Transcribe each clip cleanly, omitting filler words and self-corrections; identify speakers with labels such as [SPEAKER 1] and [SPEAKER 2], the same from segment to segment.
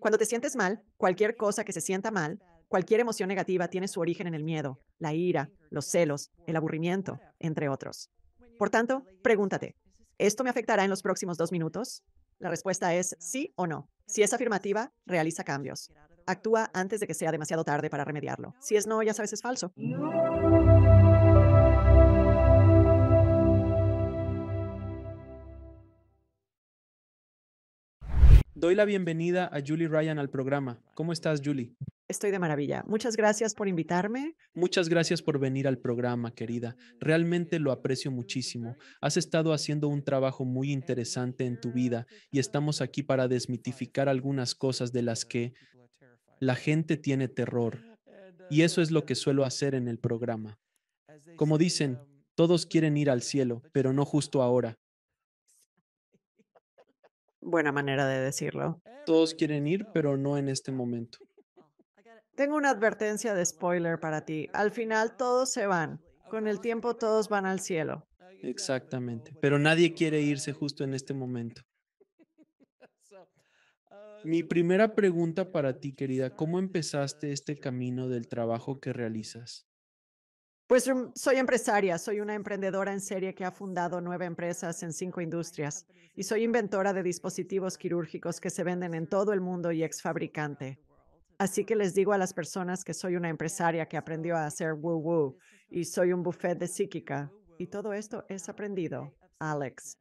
[SPEAKER 1] Cuando te sientes mal, cualquier cosa que se sienta mal, cualquier emoción negativa tiene su origen en el miedo, la ira, los celos, el aburrimiento, entre otros. Por tanto, pregúntate, ¿esto me afectará en los próximos 2 minutos? La respuesta es sí o no. Si es afirmativa, realiza cambios. Actúa antes de que sea demasiado tarde para remediarlo. Si es no, ya sabes, es falso.
[SPEAKER 2] Doy la bienvenida a Julie Ryan al programa. ¿Cómo estás, Julie?
[SPEAKER 1] Estoy de maravilla. Muchas gracias por invitarme.
[SPEAKER 2] Muchas gracias por venir al programa, querida. Realmente lo aprecio muchísimo. Has estado haciendo un trabajo muy interesante en tu vida y estamos aquí para desmitificar algunas cosas de las que la gente tiene terror. Y eso es lo que suelo hacer en el programa. Como dicen, todos quieren ir al cielo, pero no justo ahora.
[SPEAKER 1] Buena manera de decirlo.
[SPEAKER 2] Todos quieren ir, pero no en este momento.
[SPEAKER 1] Tengo una advertencia de spoiler para ti. Al final todos se van. Con el tiempo todos van al cielo.
[SPEAKER 2] Exactamente. Pero nadie quiere irse justo en este momento. Mi primera pregunta para ti, querida, ¿cómo empezaste este camino del trabajo que realizas?
[SPEAKER 1] Pues soy empresaria, soy una emprendedora en serie que ha fundado 9 empresas en 5 industrias y soy inventora de dispositivos quirúrgicos que se venden en todo el mundo y ex fabricante. Así que les digo a las personas que soy una empresaria que aprendió a hacer woo woo y soy un buffet de psíquica y todo esto es aprendido, Alex.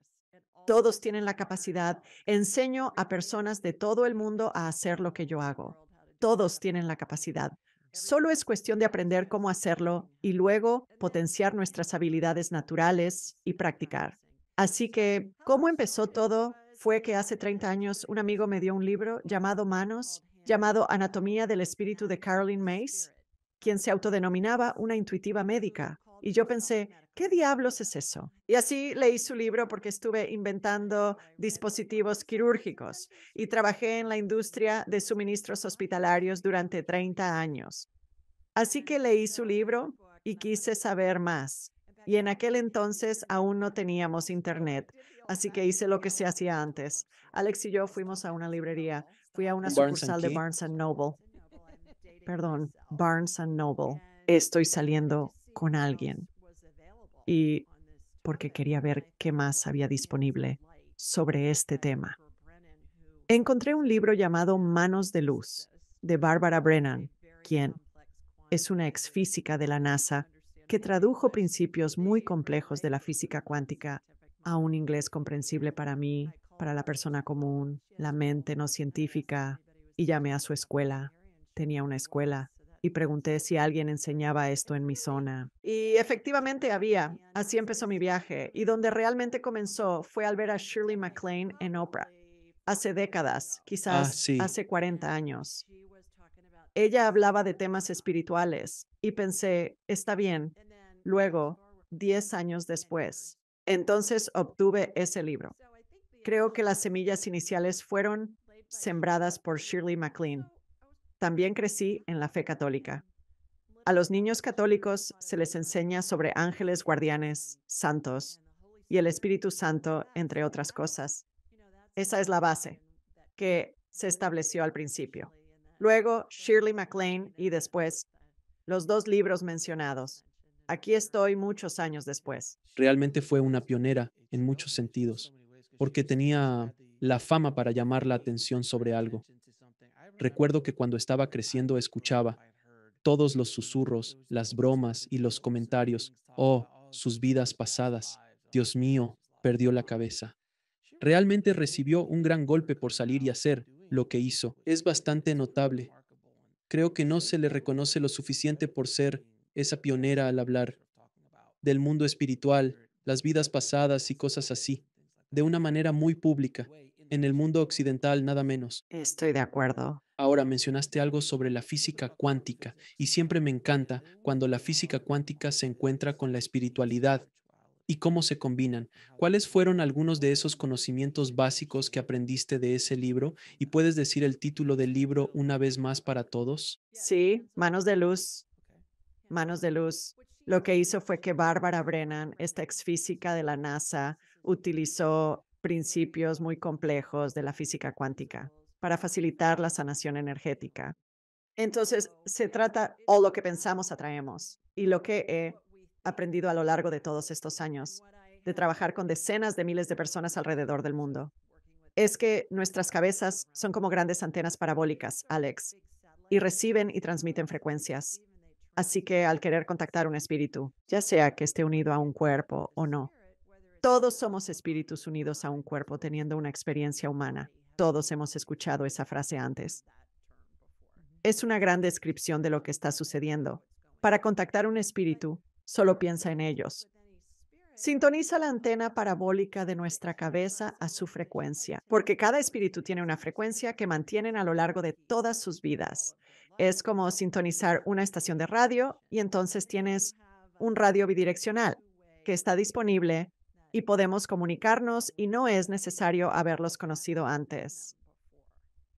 [SPEAKER 1] Todos tienen la capacidad. Enseño a personas de todo el mundo a hacer lo que yo hago. Todos tienen la capacidad. Solo es cuestión de aprender cómo hacerlo y luego potenciar nuestras habilidades naturales y practicar. Así que, ¿cómo empezó todo? Fue que hace 30 años un amigo me dio un libro llamado Manos, llamado Anatomía del Espíritu de Caroline Myss, quien se autodenominaba una intuitiva médica. Y yo pensé, ¿qué diablos es eso? Y así leí su libro porque estuve inventando dispositivos quirúrgicos y trabajé en la industria de suministros hospitalarios durante 30 años. Así que leí su libro y quise saber más. Y en aquel entonces aún no teníamos internet, así que hice lo que se hacía antes. Alex y yo fuimos a una librería, fui a una
[SPEAKER 2] ¿Un Barnes and
[SPEAKER 1] sucursal de
[SPEAKER 2] qué?
[SPEAKER 1] Barnes and Noble, perdón, Barnes and Noble. Estoy saliendo con alguien y porque quería ver qué más había disponible sobre este tema. Encontré un libro llamado Manos de Luz, de Barbara Brennan, quien es una exfísica de la NASA que tradujo principios muy complejos de la física cuántica a un inglés comprensible para mí, para la persona común, la mente no científica, y llamé a su escuela. Tenía una escuela y pregunté si alguien enseñaba esto en mi zona. Y efectivamente había. Así empezó mi viaje. Y donde realmente comenzó fue al ver a Shirley MacLaine en Oprah. Hace décadas,
[SPEAKER 2] Ah,
[SPEAKER 1] quizás
[SPEAKER 2] sí.
[SPEAKER 1] hace 40 años. Ella hablaba de temas espirituales y pensé, está bien. Luego, 10 años después, entonces obtuve ese libro. Creo que las semillas iniciales fueron sembradas por Shirley MacLaine. También crecí en la fe católica. A los niños católicos se les enseña sobre ángeles guardianes, santos y el Espíritu Santo, entre otras cosas. Esa es la base que se estableció al principio. Luego, Shirley MacLaine y después los 2 libros mencionados. Aquí estoy muchos años después.
[SPEAKER 2] Realmente fue una pionera en muchos sentidos, porque tenía la fama para llamar la atención sobre algo. Recuerdo que cuando estaba creciendo escuchaba todos los susurros, las bromas y los comentarios. Oh, sus vidas pasadas. Dios mío, perdió la cabeza. Realmente recibió un gran golpe por salir y hacer lo que hizo. Es bastante notable. Creo que no se le reconoce lo suficiente por ser esa pionera al hablar del mundo espiritual, las vidas pasadas y cosas así, de una manera muy pública. En el mundo occidental, nada menos.
[SPEAKER 1] Estoy de acuerdo.
[SPEAKER 2] Ahora mencionaste algo sobre la física cuántica y siempre me encanta cuando la física cuántica se encuentra con la espiritualidad y cómo se combinan. ¿Cuáles fueron algunos de esos conocimientos básicos que aprendiste de ese libro? ¿Y puedes decir el título del libro una vez más para todos?
[SPEAKER 1] Sí, manos de luz, manos de luz. Lo que hizo fue que Barbara Brennan, esta exfísica de la NASA, utilizó principios muy complejos de la física cuántica para facilitar la sanación energética. Entonces, se trata, o lo que pensamos atraemos, y lo que he aprendido a lo largo de todos estos años, de trabajar con decenas de miles de personas alrededor del mundo, es que nuestras cabezas son como grandes antenas parabólicas, Alex, y reciben y transmiten frecuencias. Así que al querer contactar un espíritu, ya sea que esté unido a un cuerpo o no, todos somos espíritus unidos a un cuerpo teniendo una experiencia humana. Todos hemos escuchado esa frase antes. Es una gran descripción de lo que está sucediendo. Para contactar un espíritu, solo piensa en ellos. Sintoniza la antena parabólica de nuestra cabeza a su frecuencia, porque cada espíritu tiene una frecuencia que mantienen a lo largo de todas sus vidas. Es como sintonizar una estación de radio y entonces tienes un radio bidireccional que está disponible y podemos comunicarnos y no es necesario haberlos conocido antes.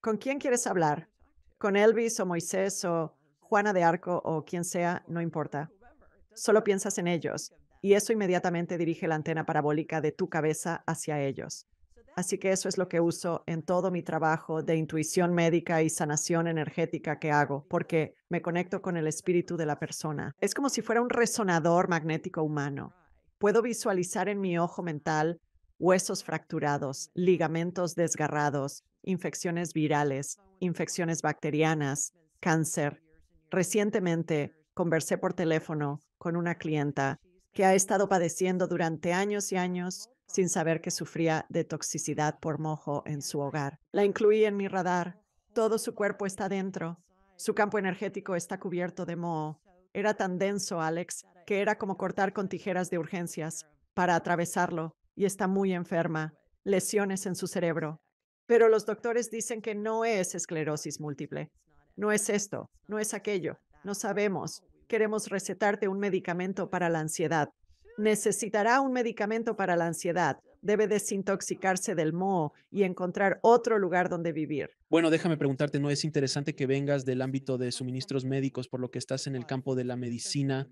[SPEAKER 1] ¿Con quién quieres hablar? ¿Con Elvis o Moisés o Juana de Arco o quien sea? No importa. Solo piensas en ellos y eso inmediatamente dirige la antena parabólica de tu cabeza hacia ellos. Así que eso es lo que uso en todo mi trabajo de intuición médica y sanación energética que hago, porque me conecto con el espíritu de la persona. Es como si fuera un resonador magnético humano. Puedo visualizar en mi ojo mental huesos fracturados, ligamentos desgarrados, infecciones virales, infecciones bacterianas, cáncer. Recientemente conversé por teléfono con una clienta que ha estado padeciendo durante años y años sin saber que sufría de toxicidad por mojo en su hogar. La incluí en mi radar. Todo su cuerpo está dentro. Su campo energético está cubierto de moho. Era tan denso, Alex, que era como cortar con tijeras de urgencias para atravesarlo y está muy enferma. Lesiones en su cerebro. Pero los doctores dicen que no es esclerosis múltiple. No es esto, no es aquello. No sabemos. Queremos recetarte un medicamento para la ansiedad. Necesitará un medicamento para la ansiedad. Debe desintoxicarse del moho y encontrar otro lugar donde vivir.
[SPEAKER 2] Bueno, déjame preguntarte, ¿no es interesante que vengas del ámbito de suministros médicos por lo que estás en el campo de la medicina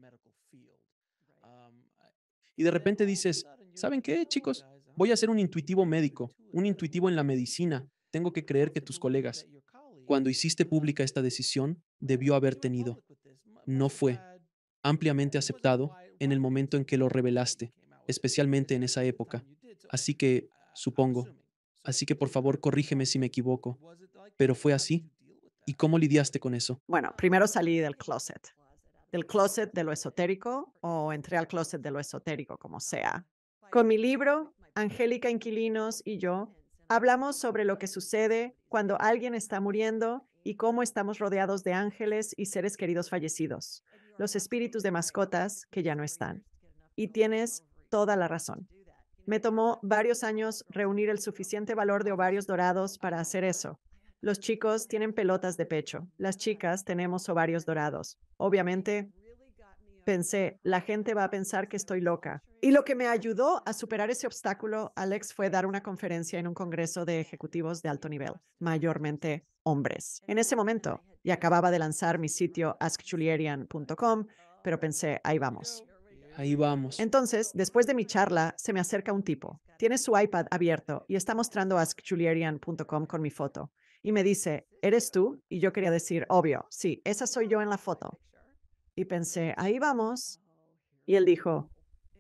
[SPEAKER 2] y de repente dices, ¿saben qué, chicos? Voy a ser un intuitivo médico, un intuitivo en la medicina. Tengo que creer que tus colegas, cuando hiciste pública esta decisión, debió haber tenido. No fue ampliamente aceptado en el momento en que lo revelaste, especialmente en esa época. Así que, supongo, así que por favor corrígeme si me equivoco, pero fue así. ¿Y cómo lidiaste con eso?
[SPEAKER 1] Bueno, primero salí del closet de lo esotérico o entré al closet de lo esotérico, como sea. Con mi libro, Angélica Inquilinos y yo hablamos sobre lo que sucede cuando alguien está muriendo y cómo estamos rodeados de ángeles y seres queridos fallecidos, los espíritus de mascotas que ya no están. Y tienes toda la razón. Me tomó varios años reunir el suficiente valor de ovarios dorados para hacer eso. Los chicos tienen pelotas de pecho, las chicas tenemos ovarios dorados. Obviamente, pensé, la gente va a pensar que estoy loca. Y lo que me ayudó a superar ese obstáculo, Alex, fue dar una conferencia en un congreso de ejecutivos de alto nivel, mayormente hombres. En ese momento, y acababa de lanzar mi sitio askjulierian.com, pero pensé, ahí vamos.
[SPEAKER 2] Ahí vamos.
[SPEAKER 1] Entonces, después de mi charla, se me acerca un tipo. Tiene su iPad abierto y está mostrando askjulierian.com con mi foto. Y me dice, ¿eres tú? Y yo quería decir, obvio, sí, esa soy yo en la foto. Y pensé, ahí vamos. Y él dijo,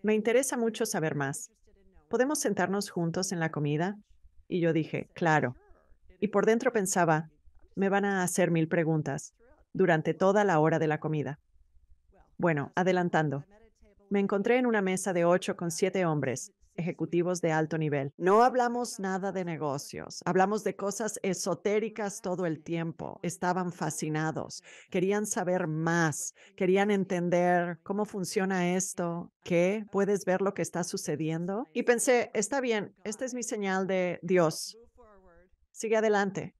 [SPEAKER 1] me interesa mucho saber más. ¿Podemos sentarnos juntos en la comida? Y yo dije, claro. Y por dentro pensaba, me van a hacer 1000 preguntas durante toda la hora de la comida. Bueno, adelantando. Me encontré en una mesa de 8 con 7 hombres, ejecutivos de alto nivel. No hablamos nada de negocios, hablamos de cosas esotéricas todo el tiempo. Estaban fascinados, querían saber más, querían entender cómo funciona esto, qué, puedes ver lo que está sucediendo. Y pensé, está bien, esta es mi señal de Dios. Sigue adelante,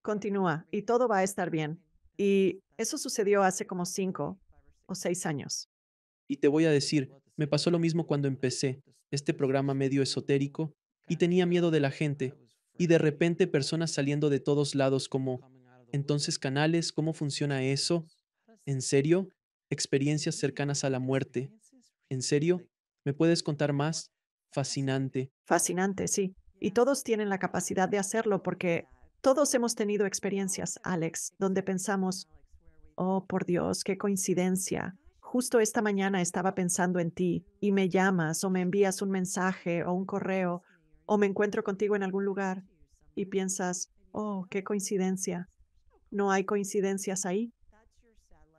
[SPEAKER 1] continúa y todo va a estar bien. Y eso sucedió hace como 5 o 6 años.
[SPEAKER 2] Y te voy a decir, me pasó lo mismo cuando empecé este programa medio esotérico y tenía miedo de la gente y de repente personas saliendo de todos lados como, entonces canales, ¿cómo funciona eso? ¿En serio? Experiencias cercanas a la muerte. ¿En serio? ¿Me puedes contar más? Fascinante.
[SPEAKER 1] Fascinante, sí. Y todos tienen la capacidad de hacerlo porque Todos hemos tenido experiencias, Alex, donde pensamos, oh, por Dios, qué coincidencia. Justo esta mañana estaba pensando en ti y me llamas o me envías un mensaje o un correo o me encuentro contigo en algún lugar y piensas, oh, qué coincidencia. No hay coincidencias ahí.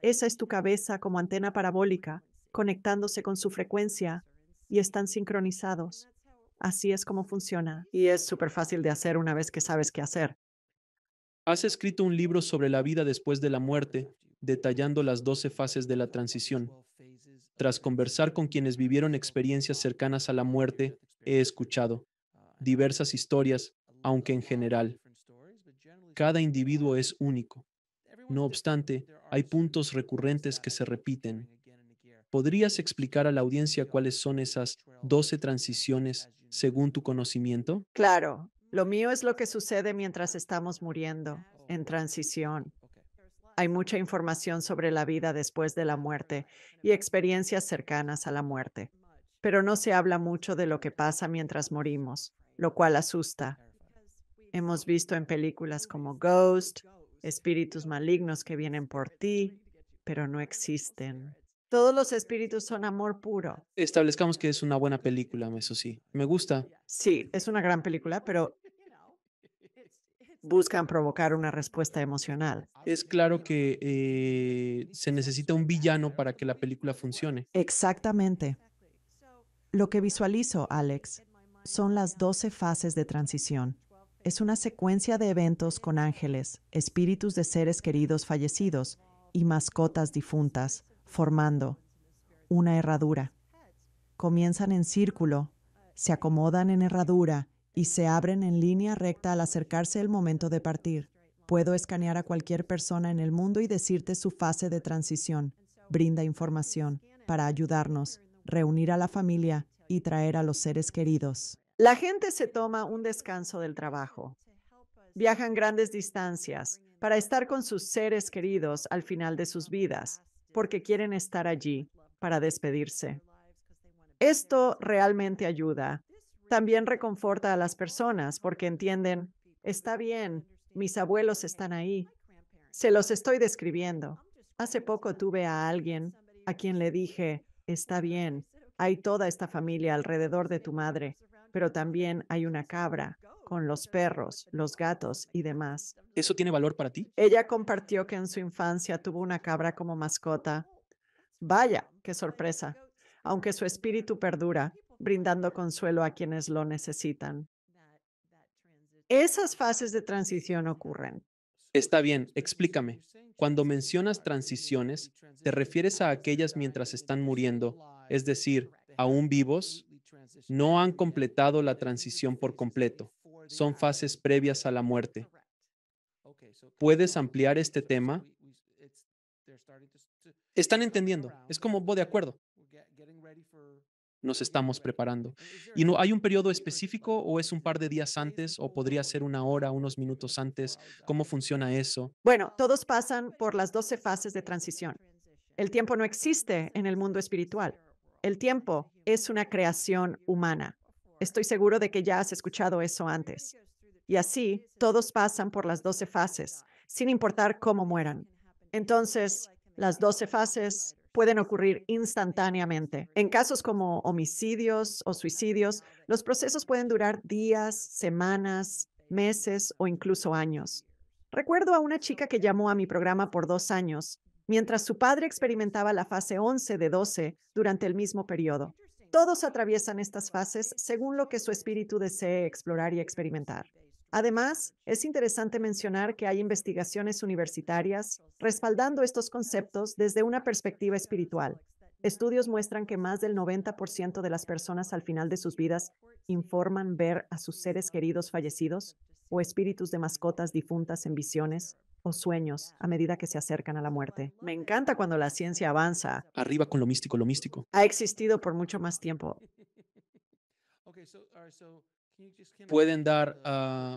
[SPEAKER 1] Esa es tu cabeza como antena parabólica, conectándose con su frecuencia y están sincronizados. Así es como funciona. Y es súper fácil de hacer una vez que sabes qué hacer.
[SPEAKER 2] Has escrito un libro sobre la vida después de la muerte, detallando las 12 fases de la transición. Tras conversar con quienes vivieron experiencias cercanas a la muerte, he escuchado diversas historias, aunque en general, cada individuo es único. No obstante, hay puntos recurrentes que se repiten. ¿Podrías explicar a la audiencia cuáles son esas 12 transiciones según tu conocimiento?
[SPEAKER 1] Claro, lo mío es lo que sucede mientras estamos muriendo, en transición. Hay mucha información sobre la vida después de la muerte y experiencias cercanas a la muerte, pero no se habla mucho de lo que pasa mientras morimos, lo cual asusta. Hemos visto en películas como Ghost, espíritus malignos que vienen por ti, pero no existen. Todos los espíritus son amor puro.
[SPEAKER 2] Establezcamos que es una buena película, eso sí. Me gusta.
[SPEAKER 1] Sí, es una gran película, pero buscan provocar una respuesta emocional.
[SPEAKER 2] Es claro que se necesita un villano para que la película funcione.
[SPEAKER 3] Exactamente. Lo que visualizo, Alex, son las 12 fases de transición. Es una secuencia de eventos con ángeles, espíritus de seres queridos fallecidos y mascotas difuntas, formando una herradura. Comienzan en círculo, se acomodan en herradura y se abren en línea recta al acercarse el momento de partir. Puedo escanear a cualquier persona en el mundo y decirte su fase de transición. Brinda información para ayudarnos, reunir a la familia y traer a los seres queridos.
[SPEAKER 1] La gente se toma un descanso del trabajo. Viajan grandes distancias para estar con sus seres queridos al final de sus vidas, porque quieren estar allí para despedirse. Esto realmente ayuda. También reconforta a las personas porque entienden, está bien, mis abuelos están ahí. Se los estoy describiendo. Hace poco tuve a alguien a quien le dije, está bien, hay toda esta familia alrededor de tu madre, pero también hay una cabra con los perros, los gatos y demás.
[SPEAKER 2] ¿Eso tiene valor para ti?
[SPEAKER 1] Ella compartió que en su infancia tuvo una cabra como mascota. Vaya, qué sorpresa, aunque su espíritu perdura, brindando consuelo a quienes lo necesitan. Esas fases de transición ocurren.
[SPEAKER 2] Está bien, explícame. Cuando mencionas transiciones, ¿te refieres a aquellas mientras están muriendo, es decir, aún vivos? No han completado la transición por completo. Son fases previas a la muerte. ¿Puedes ampliar este tema? Están entendiendo. Es como, voy de acuerdo. Nos estamos preparando. ¿Y no hay un periodo específico o es un par de días antes o podría ser una hora, unos minutos antes? ¿Cómo funciona eso?
[SPEAKER 1] Bueno, todos pasan por las 12 fases de transición. El tiempo no existe en el mundo espiritual. El tiempo es una creación humana. Estoy seguro de que ya has escuchado eso antes. Y así, todos pasan por las 12 fases, sin importar cómo mueran. Entonces, las 12 fases pueden ocurrir instantáneamente. En casos como homicidios o suicidios, los procesos pueden durar días, semanas, meses o incluso años. Recuerdo a una chica que llamó a mi programa por 2 años, mientras su padre experimentaba la fase 11 de 12 durante el mismo periodo. Todos atraviesan estas fases según lo que su espíritu desee explorar y experimentar. Además, es interesante mencionar que hay investigaciones universitarias respaldando estos conceptos desde una perspectiva espiritual. Estudios muestran que más del 90% de las personas al final de sus vidas informan ver a sus seres queridos fallecidos o espíritus de mascotas difuntas en visiones o sueños a medida que se acercan a la muerte. Me encanta cuando la ciencia avanza.
[SPEAKER 2] Arriba con lo místico, lo místico.
[SPEAKER 1] Ha existido por mucho más tiempo.
[SPEAKER 2] Pueden dar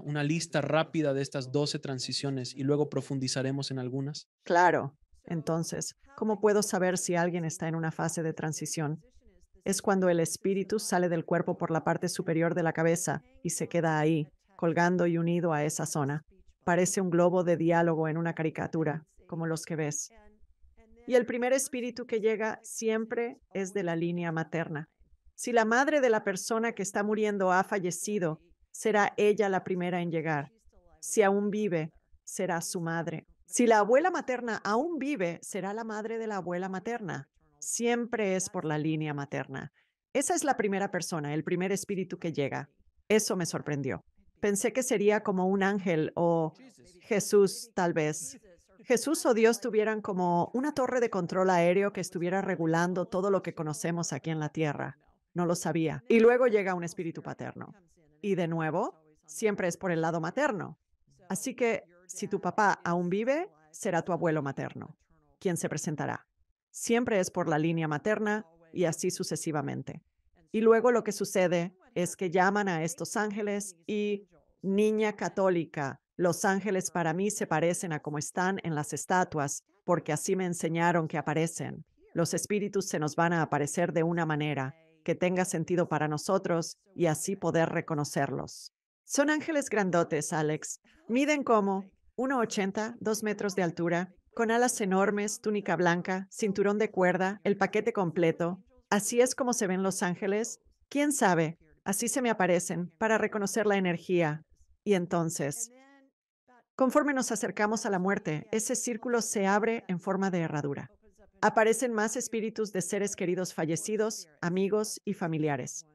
[SPEAKER 2] una lista rápida de estas 12 transiciones y luego profundizaremos en algunas.
[SPEAKER 1] Claro. Entonces, ¿cómo puedo saber si alguien está en una fase de transición? Es cuando el espíritu sale del cuerpo por la parte superior de la cabeza y se queda ahí, colgando y unido a esa zona. Parece un globo de diálogo en una caricatura, como los que ves. Y el primer espíritu que llega siempre es de la línea materna. Si la madre de la persona que está muriendo ha fallecido, será ella la primera en llegar. Si aún vive, será su madre. Si la abuela materna aún vive, será la madre de la abuela materna. Siempre es por la línea materna. Esa es la primera persona, el primer espíritu que llega. Eso me sorprendió. Pensé que sería como un ángel o Jesús, tal vez. Jesús o Dios tuvieran como una torre de control aéreo que estuviera regulando todo lo que conocemos aquí en la Tierra. No lo sabía. Y luego llega un espíritu paterno. Y de nuevo, siempre es por el lado materno. Así que si tu papá aún vive, será tu abuelo materno quien se presentará. Siempre es por la línea materna y así sucesivamente. Y luego lo que sucede es que llaman a estos ángeles y niña católica, los ángeles para mí se parecen a como están en las estatuas, porque así me enseñaron que aparecen. Los espíritus se nos van a aparecer de una manera que tenga sentido para nosotros y así poder reconocerlos. Son ángeles grandotes, Alex. Miden como 1,80, 2 metros de altura, con alas enormes, túnica blanca, cinturón de cuerda, el paquete completo. Así es como se ven los ángeles. ¿Quién sabe? Así se me aparecen para reconocer la energía. Y entonces, conforme nos acercamos a la muerte, ese círculo se abre en forma de herradura. Aparecen más espíritus de seres queridos fallecidos, amigos y familiares.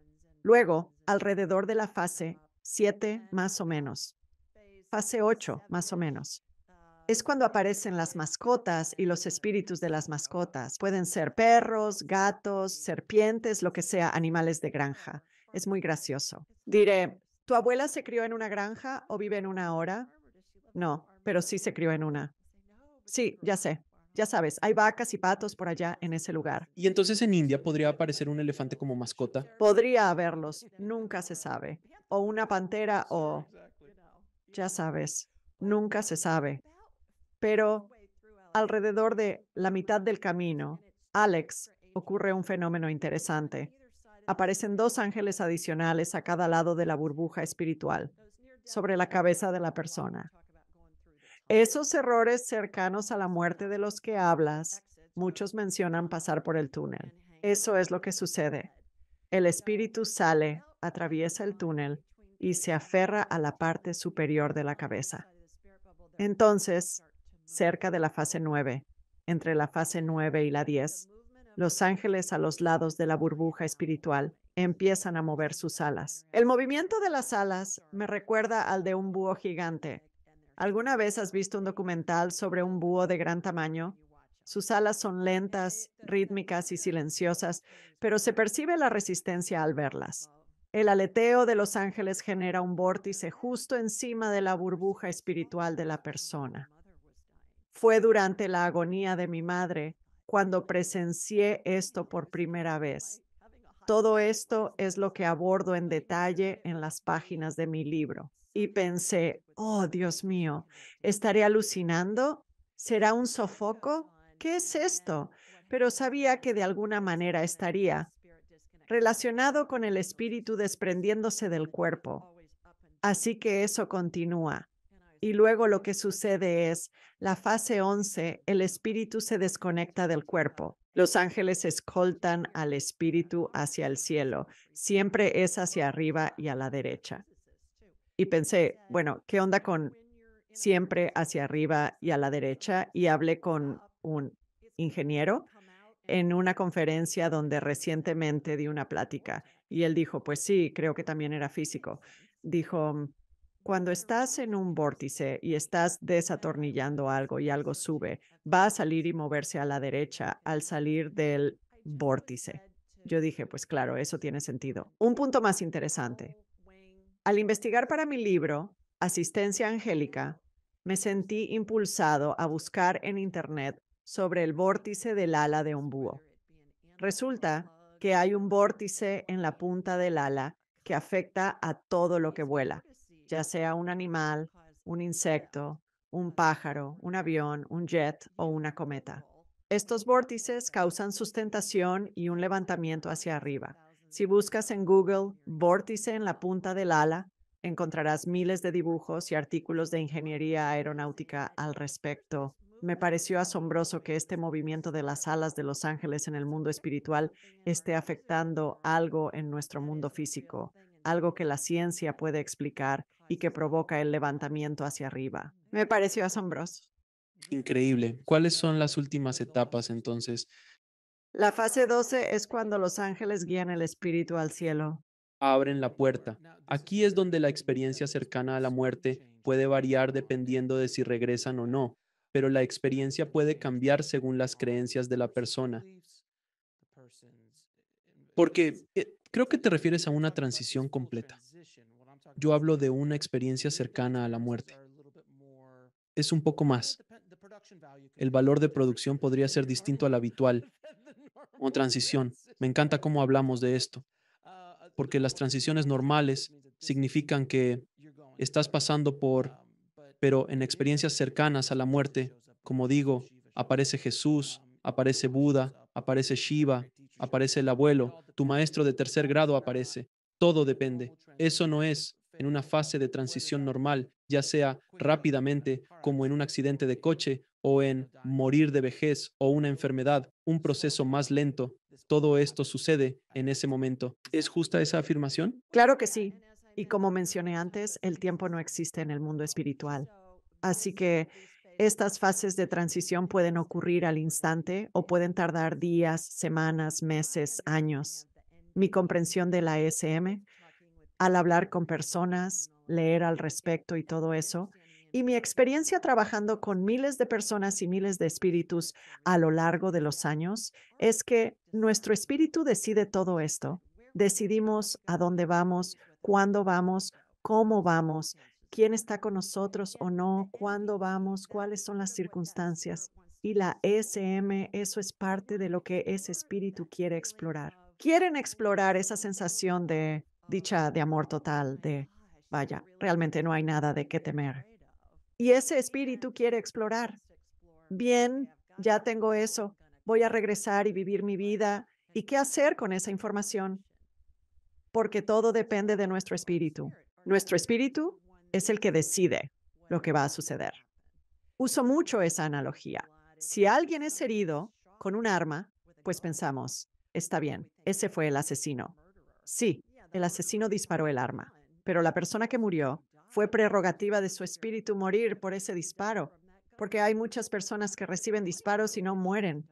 [SPEAKER 1] Luego, alrededor de la fase 7 más o menos, fase 8 más o menos, es cuando aparecen las mascotas y los espíritus de las mascotas. Pueden ser perros, gatos, serpientes, lo que sea, animales de granja. Es muy gracioso. Diré, ¿tu abuela se crió en una granja o vive en una ahora? No, pero sí se crió en una. Sí, ya sé. Ya sabes, hay vacas y patos por allá en ese lugar.
[SPEAKER 2] Y entonces en India podría aparecer un elefante como mascota.
[SPEAKER 1] Podría haberlos, nunca se sabe. O una pantera o, ya sabes, nunca se sabe. Pero alrededor de la mitad del camino, Alex, ocurre un fenómeno interesante. Aparecen dos ángeles adicionales a cada lado de la burbuja espiritual, sobre la cabeza de la persona. Esos errores cercanos a la muerte de los que hablas, muchos mencionan pasar por el túnel. Eso es lo que sucede. El espíritu sale, atraviesa el túnel y se aferra a la parte superior de la cabeza. Entonces, cerca de la fase 9, entre la fase 9 y la 10, los ángeles a los lados de la burbuja espiritual empiezan a mover sus alas. El movimiento de las alas me recuerda al de un búho gigante. ¿Alguna vez has visto un documental sobre un búho de gran tamaño? Sus alas son lentas, rítmicas y silenciosas, pero se percibe la resistencia al verlas. El aleteo de los ángeles genera un vórtice justo encima de la burbuja espiritual de la persona. Fue durante la agonía de mi madre cuando presencié esto por primera vez. Todo esto es lo que abordo en detalle en las páginas de mi libro. Y pensé, oh Dios mío, ¿estaré alucinando? ¿Será un sofoco? ¿Qué es esto? Pero sabía que de alguna manera estaría relacionado con el espíritu desprendiéndose del cuerpo. Así que eso continúa. Y luego lo que sucede es, la fase 11, el espíritu se desconecta del cuerpo. Los ángeles escoltan al espíritu hacia el cielo. Siempre es hacia arriba y a la derecha. Y pensé, bueno, ¿qué onda con siempre hacia arriba y a la derecha? Y hablé con un ingeniero en una conferencia donde recientemente di una plática y él dijo, pues sí, creo que también era físico. Dijo, cuando estás en un vórtice y estás desatornillando algo y algo sube, va a salir y moverse a la derecha al salir del vórtice. Yo dije, pues claro, eso tiene sentido. Un punto más interesante. Al investigar para mi libro, Asistencia Angélica, me sentí impulsado a buscar en Internet sobre el vórtice del ala de un búho. Resulta que hay un vórtice en la punta del ala que afecta a todo lo que vuela, ya sea un animal, un insecto, un pájaro, un avión, un jet o una cometa. Estos vórtices causan sustentación y un levantamiento hacia arriba. Si buscas en Google vórtice en la punta del ala, Encontrarás miles de dibujos y artículos de ingeniería aeronáutica al respecto. Me pareció asombroso que este movimiento de las alas de los ángeles en el mundo espiritual esté afectando algo en nuestro mundo físico, algo que la ciencia puede explicar y que provoca el levantamiento hacia arriba. Me pareció asombroso.
[SPEAKER 2] Increíble. ¿Cuáles son las últimas etapas entonces?
[SPEAKER 1] La fase 12 es cuando los ángeles guían el espíritu al cielo.
[SPEAKER 2] Abren la puerta. Aquí es donde la experiencia cercana a la muerte puede variar dependiendo de si regresan o no, pero la experiencia puede cambiar según las creencias de la persona. Porque creo que te refieres a una transición completa. Yo hablo de una experiencia cercana a la muerte. Es un poco más. El valor de producción podría ser distinto al habitual o transición. Me encanta cómo hablamos de esto, porque las transiciones normales significan que estás pasando por, pero en experiencias cercanas a la muerte, como digo, aparece Jesús, aparece Buda, aparece Shiva, aparece el abuelo, tu maestro de tercer grado aparece. Todo depende. Eso no es en una fase de transición normal, ya sea rápidamente, como en un accidente de coche, o en morir de vejez o una enfermedad, un proceso más lento. Todo esto sucede en ese momento. ¿Es justa esa afirmación?
[SPEAKER 1] Claro que sí. Y como mencioné antes, el tiempo no existe en el mundo espiritual. Así que estas fases de transición pueden ocurrir al instante o pueden tardar días, semanas, meses, años. Mi comprensión de la ESM, al hablar con personas, leer al respecto y todo eso, y mi experiencia trabajando con miles de personas y miles de espíritus a lo largo de los años, es que nuestro espíritu decide todo esto. Decidimos a dónde vamos, cuándo vamos, cómo vamos, quién está con nosotros o no, cuándo vamos, cuáles son las circunstancias. Y la ESM, eso es parte de lo que ese espíritu quiere explorar. Quieren explorar esa sensación de dicha de amor total, de, vaya, realmente no hay nada de qué temer. Y ese espíritu quiere explorar. Bien, ya tengo eso. Voy a regresar y vivir mi vida. ¿Y qué hacer con esa información? Porque todo depende de nuestro espíritu. Nuestro espíritu es el que decide lo que va a suceder. Uso mucho esa analogía. Si alguien es herido con un arma, pues pensamos, está bien, ese fue el asesino. Sí, el asesino disparó el arma, pero la persona que murió fue prerrogativa de su espíritu morir por ese disparo, porque hay muchas personas que reciben disparos y no mueren.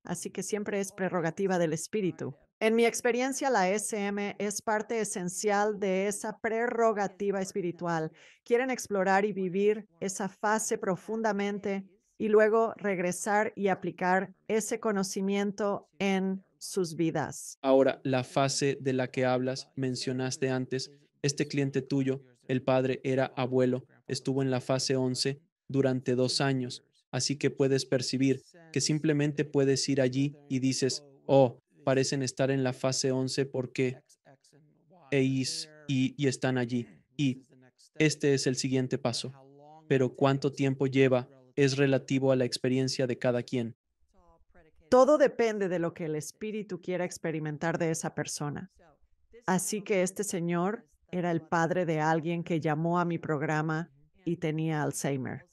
[SPEAKER 1] Así que siempre es prerrogativa del espíritu. En mi experiencia, la SM es parte esencial de esa prerrogativa espiritual. Quieren explorar y vivir esa fase profundamente y luego regresar y aplicar ese conocimiento en sus vidas.
[SPEAKER 2] Ahora, la fase de la que hablas, mencionaste antes, este cliente tuyo, el padre era abuelo, estuvo en la fase 11 durante 2 años, así que puedes percibir que simplemente puedes ir allí y dices, oh, parecen estar en la fase 11 porque y están allí. Y este es el siguiente paso. Pero cuánto tiempo lleva es relativo a la experiencia de cada quien.
[SPEAKER 1] Todo depende de lo que el espíritu quiera experimentar de esa persona. Así que este señor era el padre de alguien que llamó a mi programa y tenía Alzheimer.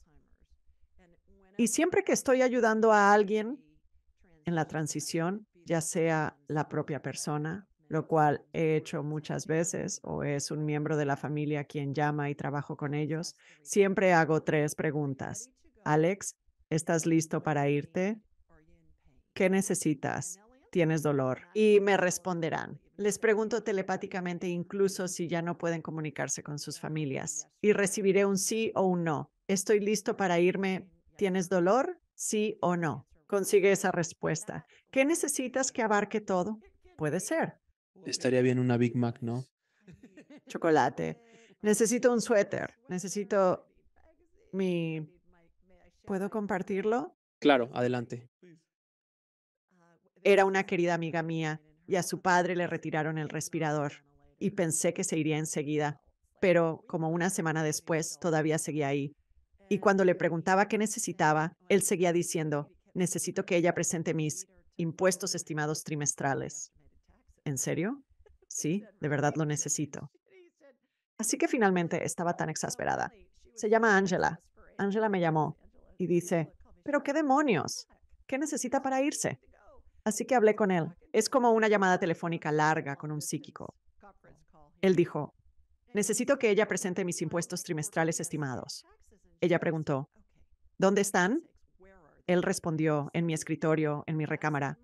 [SPEAKER 1] Y siempre que estoy ayudando a alguien en la transición, ya sea la propia persona, lo cual he hecho muchas veces, o es un miembro de la familia quien llama y trabajo con ellos, siempre hago 3 preguntas. Alex, ¿estás listo para irte? ¿Qué necesitas? ¿Tienes dolor? Y me responderán. Les pregunto telepáticamente incluso si ya no pueden comunicarse con sus familias. Y recibiré un sí o un no. ¿Estoy listo para irme? ¿Tienes dolor? Sí o no. Consigue esa respuesta. ¿Qué necesitas que abarque todo? Puede ser.
[SPEAKER 2] Estaría bien una Big Mac, ¿no?
[SPEAKER 1] Chocolate. Necesito un suéter. Necesito mi... ¿Puedo compartirlo?
[SPEAKER 2] Claro, adelante.
[SPEAKER 1] Era una querida amiga mía y a su padre le retiraron el respirador y pensé que se iría enseguida, pero como una semana después todavía seguía ahí. Y cuando le preguntaba qué necesitaba, él seguía diciendo, necesito que ella presente mis impuestos estimados trimestrales. ¿En serio? Sí, de verdad lo necesito. Así que finalmente estaba tan exasperada. Se llama Angela. Angela me llamó y dice, ¿pero qué demonios? ¿Qué necesita para irse? Así que hablé con él. Es como una llamada telefónica larga con un psíquico. Él dijo, necesito que ella presente mis impuestos trimestrales estimados. Ella preguntó, ¿dónde están? Él respondió, en mi escritorio, en mi recámara,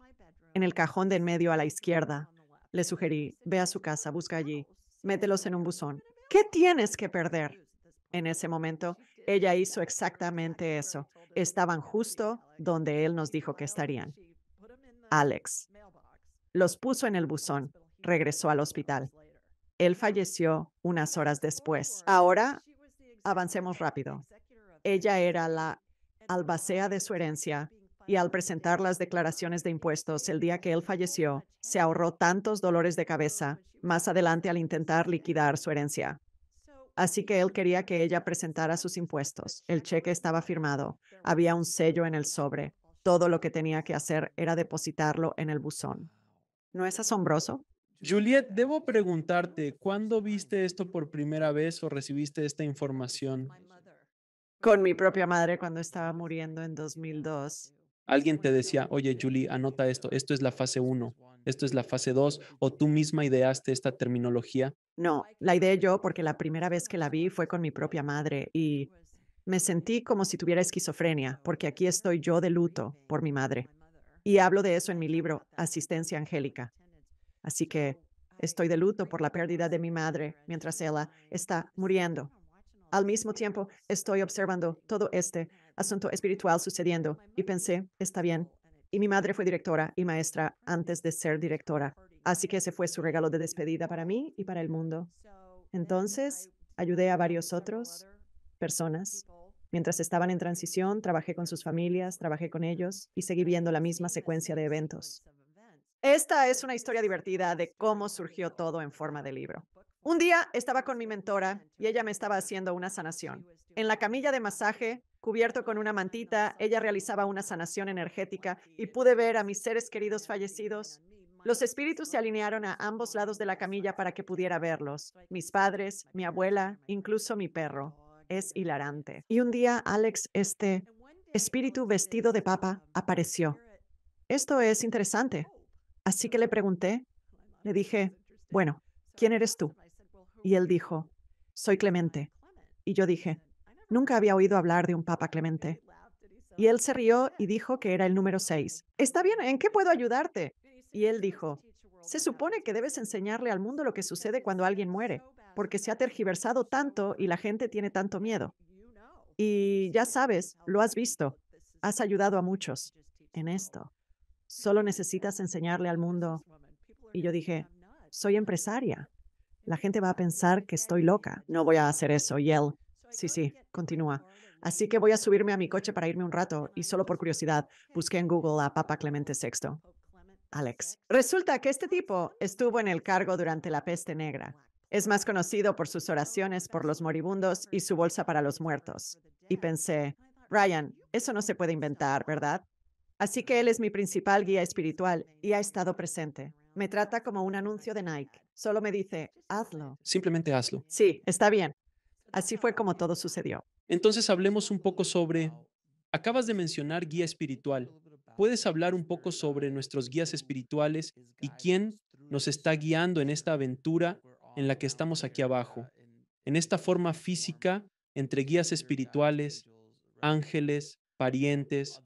[SPEAKER 1] en el cajón de en medio a la izquierda. Le sugerí, ve a su casa, busca allí, mételos en un buzón. ¿Qué tienes que perder? En ese momento, ella hizo exactamente eso. Estaban justo donde él nos dijo que estarían. Alex los puso en el buzón. Regresó al hospital. Él falleció unas horas después. Ahora, avancemos rápido. Ella era la albacea de su herencia y al presentar las declaraciones de impuestos el día que él falleció, se ahorró tantos dolores de cabeza más adelante al intentar liquidar su herencia. Así que él quería que ella presentara sus impuestos. El cheque estaba firmado, había un sello en el sobre. Todo lo que tenía que hacer era depositarlo en el buzón. ¿No es asombroso?
[SPEAKER 2] Juliet, debo preguntarte, ¿cuándo viste esto por primera vez o recibiste esta información?
[SPEAKER 1] Con mi propia madre cuando estaba muriendo en 2002.
[SPEAKER 2] Alguien te decía, oye, Julie, anota esto es la fase uno, esto es la fase 2, o tú misma ideaste esta terminología.
[SPEAKER 1] No, la ideé yo porque la primera vez que la vi fue con mi propia madre y me sentí como si tuviera esquizofrenia, porque aquí estoy yo de luto por mi madre. Y hablo de eso en mi libro, Asistencia Angélica. Así que estoy de luto por la pérdida de mi madre mientras ella está muriendo. Al mismo tiempo, estoy observando todo este asunto espiritual sucediendo y pensé, está bien. Y mi madre fue directora y maestra antes de ser directora. Así que ese fue su regalo de despedida para mí y para el mundo. Entonces, ayudé a varios otros personas. Mientras estaban en transición, trabajé con sus familias, trabajé con ellos y seguí viendo la misma secuencia de eventos. Esta es una historia divertida de cómo surgió todo en forma de libro. Un día estaba con mi mentora y ella me estaba haciendo una sanación. En la camilla de masaje, cubierto con una mantita, ella realizaba una sanación energética y pude ver a mis seres queridos fallecidos. Los espíritus se alinearon a ambos lados de la camilla para que pudiera verlos. Mis padres, mi abuela, incluso mi perro. Es hilarante. Y un día, Alex, este espíritu vestido de papa, apareció. Esto es interesante. Así que le pregunté, le dije, bueno, ¿quién eres tú? Y él dijo, soy Clemente. Y yo dije, nunca había oído hablar de un Papa Clemente. Y él se rió y dijo que era el número 6. Está bien, ¿en qué puedo ayudarte? Y él dijo, se supone que debes enseñarle al mundo lo que sucede cuando alguien muere, porque se ha tergiversado tanto y la gente tiene tanto miedo. Y ya sabes, lo has visto, has ayudado a muchos en esto. Solo necesitas enseñarle al mundo. Y yo dije, soy empresaria. La gente va a pensar que estoy loca. No voy a hacer eso. Y él, sí, sí, continúa. Así que voy a subirme a mi coche para irme un rato y solo por curiosidad busqué en Google a Papa Clemente VI. Alex. Resulta que este tipo estuvo en el cargo durante la peste negra. Es más conocido por sus oraciones por los moribundos y su bolsa para los muertos. Y pensé, Ryan, eso no se puede inventar, ¿verdad? Así que él es mi principal guía espiritual y ha estado presente. Me trata como un anuncio de Nike. Solo me dice, hazlo.
[SPEAKER 2] Simplemente hazlo.
[SPEAKER 1] Sí, está bien. Así fue como todo sucedió.
[SPEAKER 2] Entonces hablemos un poco sobre, acabas de mencionar guía espiritual. ¿Puedes hablar un poco sobre nuestros guías espirituales y quién nos está guiando en esta aventura en la que estamos aquí abajo? En esta forma física entre guías espirituales, ángeles, parientes,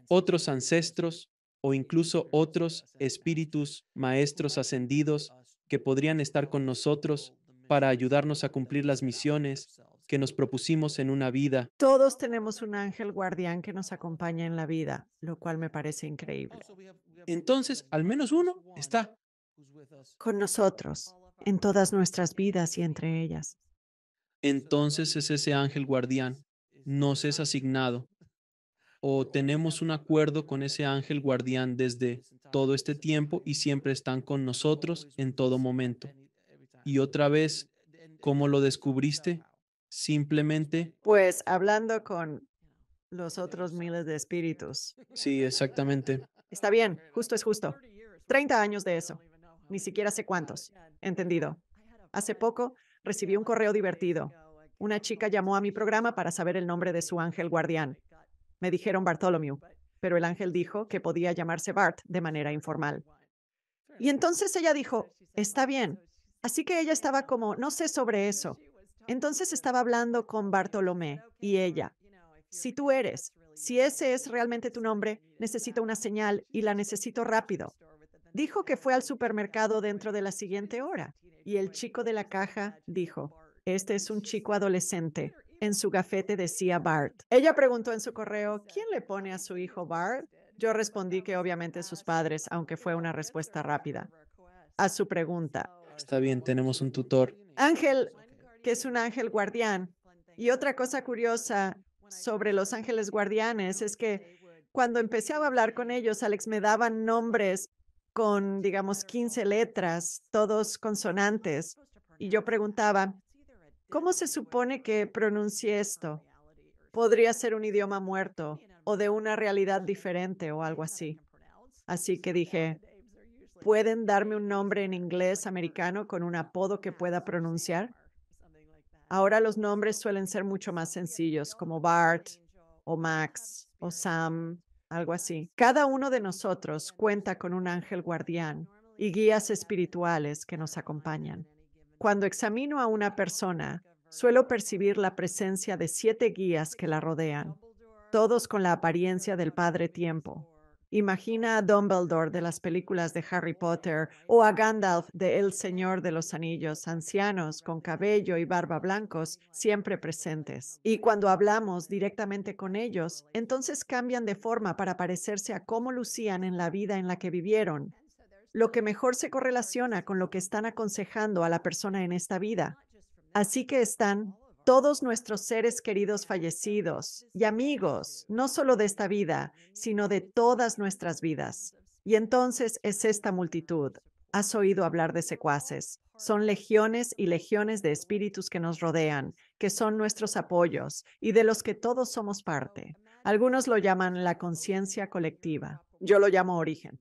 [SPEAKER 2] otros ancestros o incluso otros espíritus, maestros ascendidos que podrían estar con nosotros para ayudarnos a cumplir las misiones que nos propusimos en una vida.
[SPEAKER 1] Todos tenemos un ángel guardián que nos acompaña en la vida, lo cual me parece increíble.
[SPEAKER 2] Entonces, al menos uno está.
[SPEAKER 1] Con nosotros, en todas nuestras vidas y entre ellas.
[SPEAKER 2] Entonces es ese ángel guardián. Nos es asignado. O tenemos un acuerdo con ese ángel guardián desde todo este tiempo y siempre están con nosotros en todo momento. Y otra vez, ¿cómo lo descubriste? Simplemente,
[SPEAKER 1] Pues hablando con los otros miles de espíritus.
[SPEAKER 2] sí, exactamente.
[SPEAKER 1] Está bien, justo es justo. 30 años de eso. Ni siquiera sé cuántos. Entendido. Hace poco recibí un correo divertido. Una chica llamó a mi programa para saber el nombre de su ángel guardián. Me dijeron Bartholomew, pero el ángel dijo que podía llamarse Bart de manera informal. Y entonces ella dijo, está bien. Así que ella estaba como, no sé sobre eso. Entonces estaba hablando con Bartolomé y ella, si ese es realmente tu nombre, necesito una señal y la necesito rápido. Dijo que fue al supermercado dentro de la siguiente hora. Y el chico de la caja dijo, este es un chico adolescente. En su gafete decía Bart. Ella preguntó en su correo, ¿quién le pone a su hijo Bart? Yo respondí que obviamente sus padres, aunque fue una respuesta rápida. A su pregunta,
[SPEAKER 2] Está bien, tenemos un tutor.
[SPEAKER 1] Ángel, que es un ángel guardián. Y otra cosa curiosa sobre los ángeles guardianes es que cuando empecé a hablar con ellos, Alex, me daban nombres con, digamos, 15 letras, todos consonantes. Y yo preguntaba, ¿cómo se supone que pronuncie esto? Podría ser un idioma muerto o de una realidad diferente o algo así. Así que dije, ¿pueden darme un nombre en inglés americano con un apodo que pueda pronunciar? Ahora los nombres suelen ser mucho más sencillos, como Bart o Max o Sam, algo así. Cada uno de nosotros cuenta con un ángel guardián y guías espirituales que nos acompañan. Cuando examino a una persona, suelo percibir la presencia de 7 guías que la rodean, todos con la apariencia del Padre Tiempo. Imagina a Dumbledore de las películas de Harry Potter o a Gandalf de El Señor de los Anillos, ancianos con cabello y barba blancos, siempre presentes. Y cuando hablamos directamente con ellos, entonces cambian de forma para parecerse a cómo lucían en la vida en la que vivieron, lo que mejor se correlaciona con lo que están aconsejando a la persona en esta vida. Así que están todos nuestros seres queridos fallecidos y amigos, no solo de esta vida, sino de todas nuestras vidas. Y entonces es esta multitud. Has oído hablar de secuaces. Son legiones y legiones de espíritus que nos rodean, que son nuestros apoyos y de los que todos somos parte. Algunos lo llaman la conciencia colectiva. Yo lo llamo origen.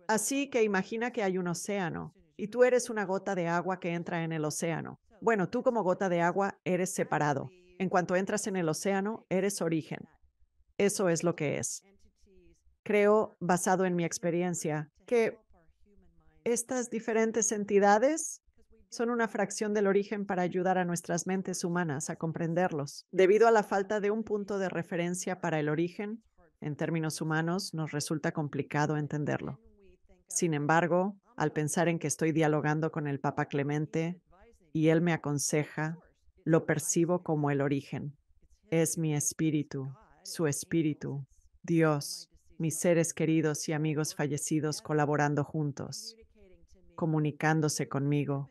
[SPEAKER 1] Así que imagina que hay un océano y tú eres una gota de agua que entra en el océano. Bueno, tú como gota de agua eres separado. En cuanto entras en el océano, eres origen. Eso es lo que es. Creo, basado en mi experiencia, que estas diferentes entidades son una fracción del origen para ayudar a nuestras mentes humanas a comprenderlos. Debido a la falta de un punto de referencia para el origen, en términos humanos, nos resulta complicado entenderlo. Sin embargo, al pensar en que estoy dialogando con el Papa Clemente y él me aconseja, lo percibo como el origen. Es mi espíritu, su espíritu, Dios, mis seres queridos y amigos fallecidos colaborando juntos, comunicándose conmigo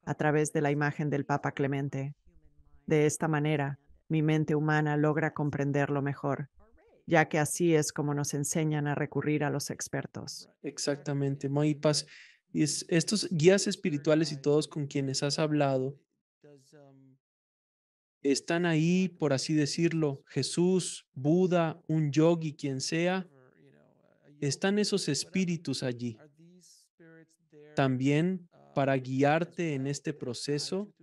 [SPEAKER 1] a través de la imagen del Papa Clemente. De esta manera, mi mente humana logra comprenderlo mejor, ya que así es como nos enseñan a recurrir a los expertos.
[SPEAKER 2] Exactamente, Maipas. Y estos guías espirituales y todos con quienes has hablado, están ahí, por así decirlo, Jesús, Buda, un yogi, quien sea, están esos espíritus allí también para guiarte en este proceso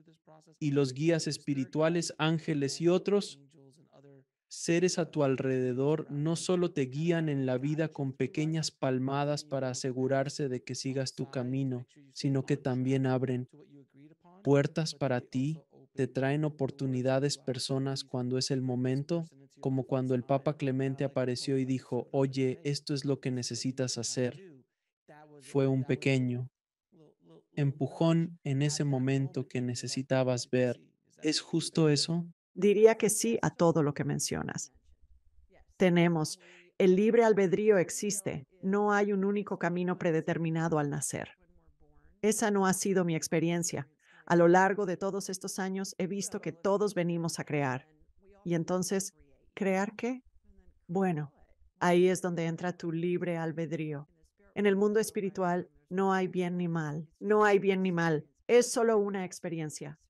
[SPEAKER 2] y los guías espirituales, ángeles y otros seres a tu alrededor no solo te guían en la vida con pequeñas palmadas para asegurarse de que sigas tu camino, sino que también abren puertas para ti, te traen oportunidades, personas cuando es el momento, como cuando el Papa Clemente apareció y dijo, oye, esto es lo que necesitas hacer. Fue un pequeño empujón en ese momento que necesitabas ver. ¿Es justo eso?
[SPEAKER 1] Diría que sí a todo lo que mencionas. Tenemos, el libre albedrío existe, no hay un único camino predeterminado al nacer. Esa no ha sido mi experiencia. A lo largo de todos estos años he visto que todos venimos a crear. Y entonces, ¿crear qué? Bueno, ahí es donde entra tu libre albedrío. En el mundo espiritual no hay bien ni mal, no hay bien ni mal, es solo una experiencia.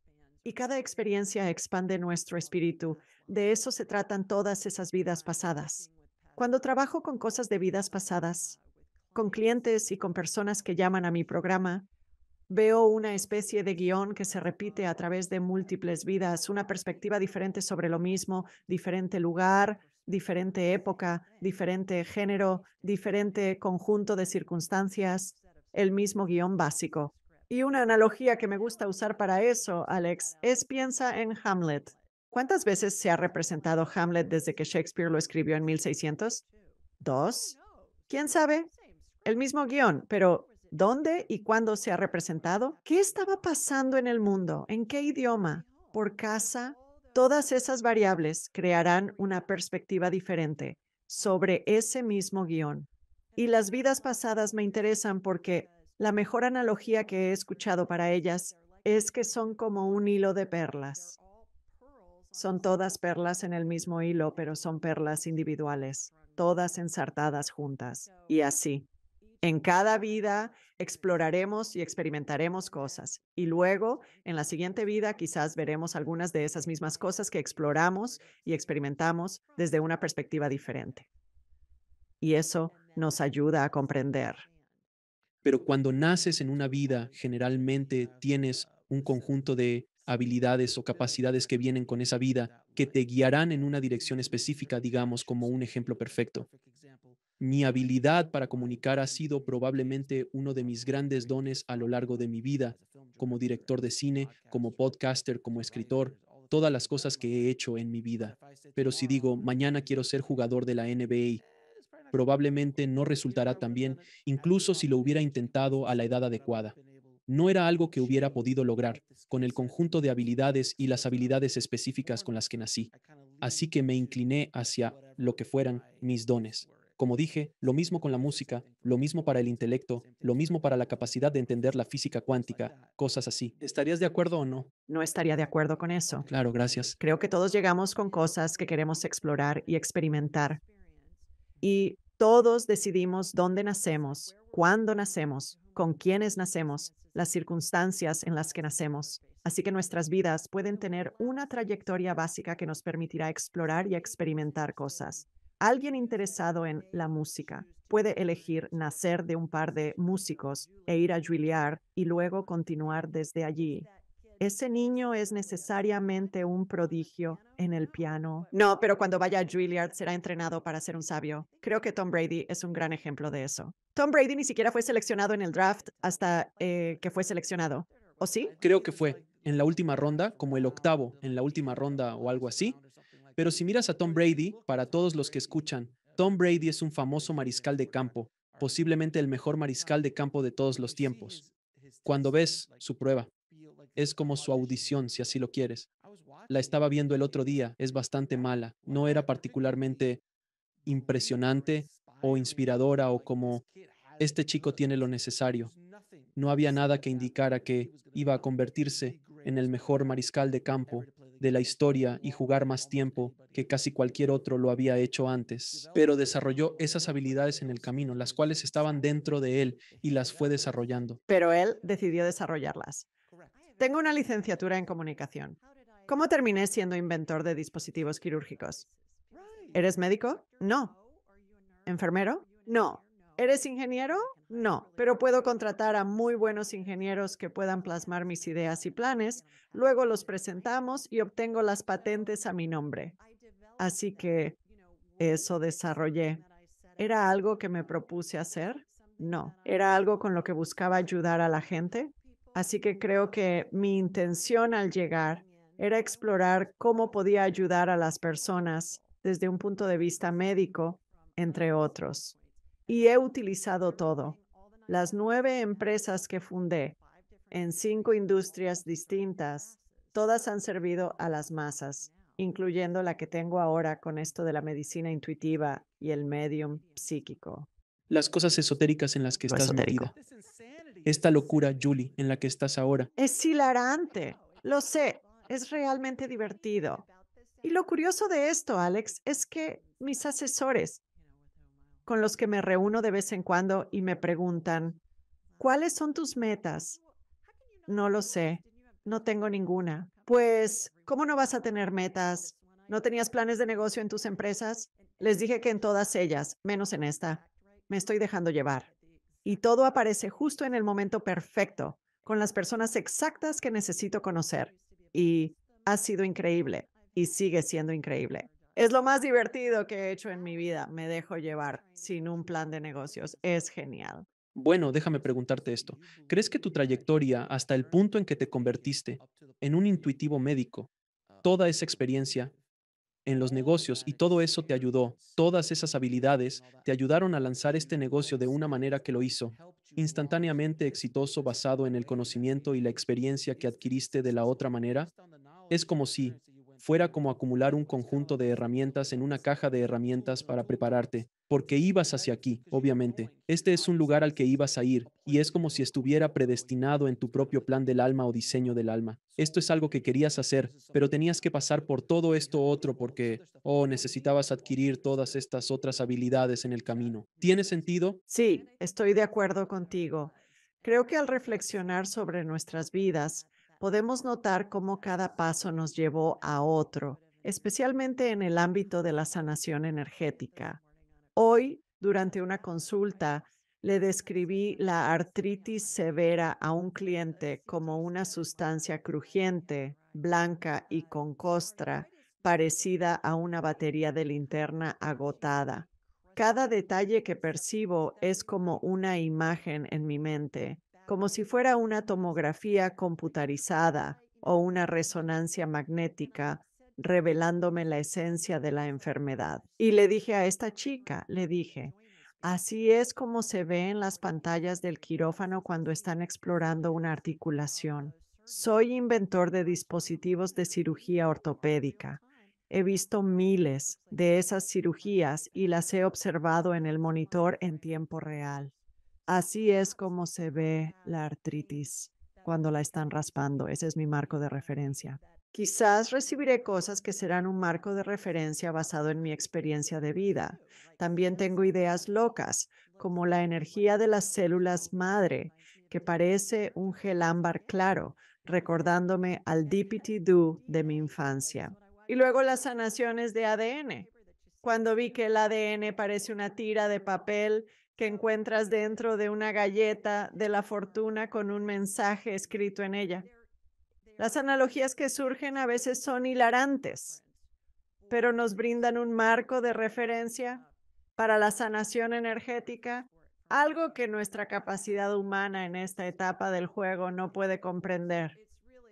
[SPEAKER 1] Y cada experiencia expande nuestro espíritu. De eso se tratan todas esas vidas pasadas. Cuando trabajo con cosas de vidas pasadas, con clientes y con personas que llaman a mi programa, Veo una especie de guión que se repite a través de múltiples vidas, una perspectiva diferente sobre lo mismo, diferente lugar, diferente época, diferente género, diferente conjunto de circunstancias, el mismo guión básico. Y una analogía que me gusta usar para eso, Alex, es piensa en Hamlet. ¿Cuántas veces se ha representado Hamlet desde que Shakespeare lo escribió en 1600? ¿Dos? ¿Quién sabe? El mismo guión, pero ¿dónde y cuándo se ha representado? ¿Qué estaba pasando en el mundo? ¿En qué idioma? ¿Por casa? Todas esas variables crearán una perspectiva diferente sobre ese mismo guión. Y las vidas pasadas me interesan porque la mejor analogía que he escuchado para ellas es que son como un hilo de perlas. Son todas perlas en el mismo hilo, pero son perlas individuales, todas ensartadas juntas. Y así. En cada vida exploraremos y experimentaremos cosas. Y luego, en la siguiente vida, quizás veremos algunas de esas mismas cosas que exploramos y experimentamos desde una perspectiva diferente. Y eso nos ayuda a comprender.
[SPEAKER 2] Pero cuando naces en una vida, generalmente tienes un conjunto de habilidades o capacidades que vienen con esa vida que te guiarán en una dirección específica, digamos, como un ejemplo perfecto. Mi habilidad para comunicar ha sido probablemente uno de mis grandes dones a lo largo de mi vida, como director de cine, como podcaster, como escritor, todas las cosas que he hecho en mi vida. Pero si digo, mañana quiero ser jugador de la NBA, probablemente no resultará tan bien, incluso si lo hubiera intentado a la edad adecuada. No era algo que hubiera podido lograr con el conjunto de habilidades y las habilidades específicas con las que nací. Así que me incliné hacia lo que fueran mis dones. Como dije, lo mismo con la música, lo mismo para el intelecto, lo mismo para la capacidad de entender la física cuántica, cosas así. ¿Estarías de acuerdo o no?
[SPEAKER 1] No estaría de acuerdo con eso.
[SPEAKER 2] Claro, gracias.
[SPEAKER 1] Creo que todos llegamos con cosas que queremos explorar y experimentar. Y todos decidimos dónde nacemos, cuándo nacemos, con quiénes nacemos, las circunstancias en las que nacemos. Así que nuestras vidas pueden tener una trayectoria básica que nos permitirá explorar y experimentar cosas. Alguien interesado en la música puede elegir nacer de un par de músicos e ir a Juilliard y luego continuar desde allí. ¿Ese niño es necesariamente un prodigio en el piano? No, pero cuando vaya a Juilliard será entrenado para ser un sabio. Creo que Tom Brady es un gran ejemplo de eso. Tom Brady ni siquiera fue seleccionado en el draft hasta que fue seleccionado. ¿O sí?
[SPEAKER 2] Creo que fue en la última ronda, como el octavo en la última ronda o algo así. Pero si miras a Tom Brady, para todos los que escuchan, Tom Brady es un famoso mariscal de campo, posiblemente el mejor mariscal de campo de todos los tiempos. Cuando ves su prueba, es como su audición, si así lo quieres. La estaba viendo el otro día, es bastante mala. No era particularmente impresionante o inspiradora o como este chico tiene lo necesario. No había nada que indicara que iba a convertirse en el mejor mariscal de campo de la historia y jugar más tiempo que casi cualquier otro lo había hecho antes, pero desarrolló esas habilidades en el camino, las cuales estaban dentro de él y las fue desarrollando.
[SPEAKER 1] Pero él decidió desarrollarlas. Tengo una licenciatura en comunicación. ¿Cómo terminé siendo inventor de dispositivos quirúrgicos? ¿Eres médico? No. ¿Enfermero? No. ¿Eres ingeniero? No, pero puedo contratar a muy buenos ingenieros que puedan plasmar mis ideas y planes, luego los presentamos y obtengo las patentes a mi nombre. Así que eso desarrollé. ¿Era algo que me propuse hacer? No. ¿Era algo con lo que buscaba ayudar a la gente? Así que creo que mi intención al llegar era explorar cómo podía ayudar a las personas desde un punto de vista médico, entre otros. Y he utilizado todo. Las 9 empresas que fundé en 5 industrias distintas, todas han servido a las masas, incluyendo la que tengo ahora con esto de la medicina intuitiva y el medium psíquico.
[SPEAKER 2] Las cosas esotéricas en las que
[SPEAKER 1] Lo
[SPEAKER 2] estás
[SPEAKER 1] esotérico.
[SPEAKER 2] metida. Esta locura, Julie, en la que estás ahora.
[SPEAKER 1] Es hilarante, lo sé, es realmente divertido. Y lo curioso de esto, Alex, es que mis asesores, con los que me reúno de vez en cuando y me preguntan, ¿cuáles son tus metas? No lo sé, no tengo ninguna. Pues, ¿cómo no vas a tener metas? ¿No tenías planes de negocio en tus empresas? Les dije que en todas ellas, menos en esta. Me estoy dejando llevar. Y todo aparece justo en el momento perfecto, con las personas exactas que necesito conocer. Y ha sido increíble y sigue siendo increíble. Es lo más divertido que he hecho en mi vida. Me dejo llevar sin un plan de negocios. Es genial.
[SPEAKER 2] Bueno, déjame preguntarte esto. ¿Crees que tu trayectoria hasta el punto en que te convertiste en un intuitivo médico, toda esa experiencia en los negocios y todo eso te ayudó, todas esas habilidades te ayudaron a lanzar este negocio de una manera que lo hizo instantáneamente exitoso basado en el conocimiento y la experiencia que adquiriste de la otra manera? Es como si fuera como acumular un conjunto de herramientas en una caja de herramientas para prepararte, porque ibas hacia aquí, obviamente. Este es un lugar al que ibas a ir, y es como si estuviera predestinado en tu propio plan del alma o diseño del alma. Esto es algo que querías hacer, pero tenías que pasar por todo esto otro porque, necesitabas adquirir todas estas otras habilidades en el camino. ¿Tiene sentido?
[SPEAKER 1] Sí, estoy de acuerdo contigo. Creo que al reflexionar sobre nuestras vidas, podemos notar cómo cada paso nos llevó a otro, especialmente en el ámbito de la sanación energética. Hoy, durante una consulta, le describí la artritis severa a un cliente como una sustancia crujiente, blanca y con costra, parecida a una batería de linterna agotada. Cada detalle que percibo es como una imagen en mi mente, como si fuera una tomografía computarizada o una resonancia magnética revelándome la esencia de la enfermedad. Y le dije a esta chica, le dije, así es como se ve en las pantallas del quirófano cuando están explorando una articulación. Soy inventor de dispositivos de cirugía ortopédica. He visto miles de esas cirugías y las he observado en el monitor en tiempo real. Así es como se ve la artritis cuando la están raspando. Ese es mi marco de referencia. Quizás recibiré cosas que serán un marco de referencia basado en mi experiencia de vida. También tengo ideas locas, como la energía de las células madre, que parece un gel ámbar claro, recordándome al Dippity Doo de mi infancia. Y luego las sanaciones de ADN. Cuando vi que el ADN parece una tira de papel que encuentras dentro de una galleta de la fortuna con un mensaje escrito en ella. Las analogías que surgen a veces son hilarantes, pero nos brindan un marco de referencia para la sanación energética, algo que nuestra capacidad humana en esta etapa del juego no puede comprender.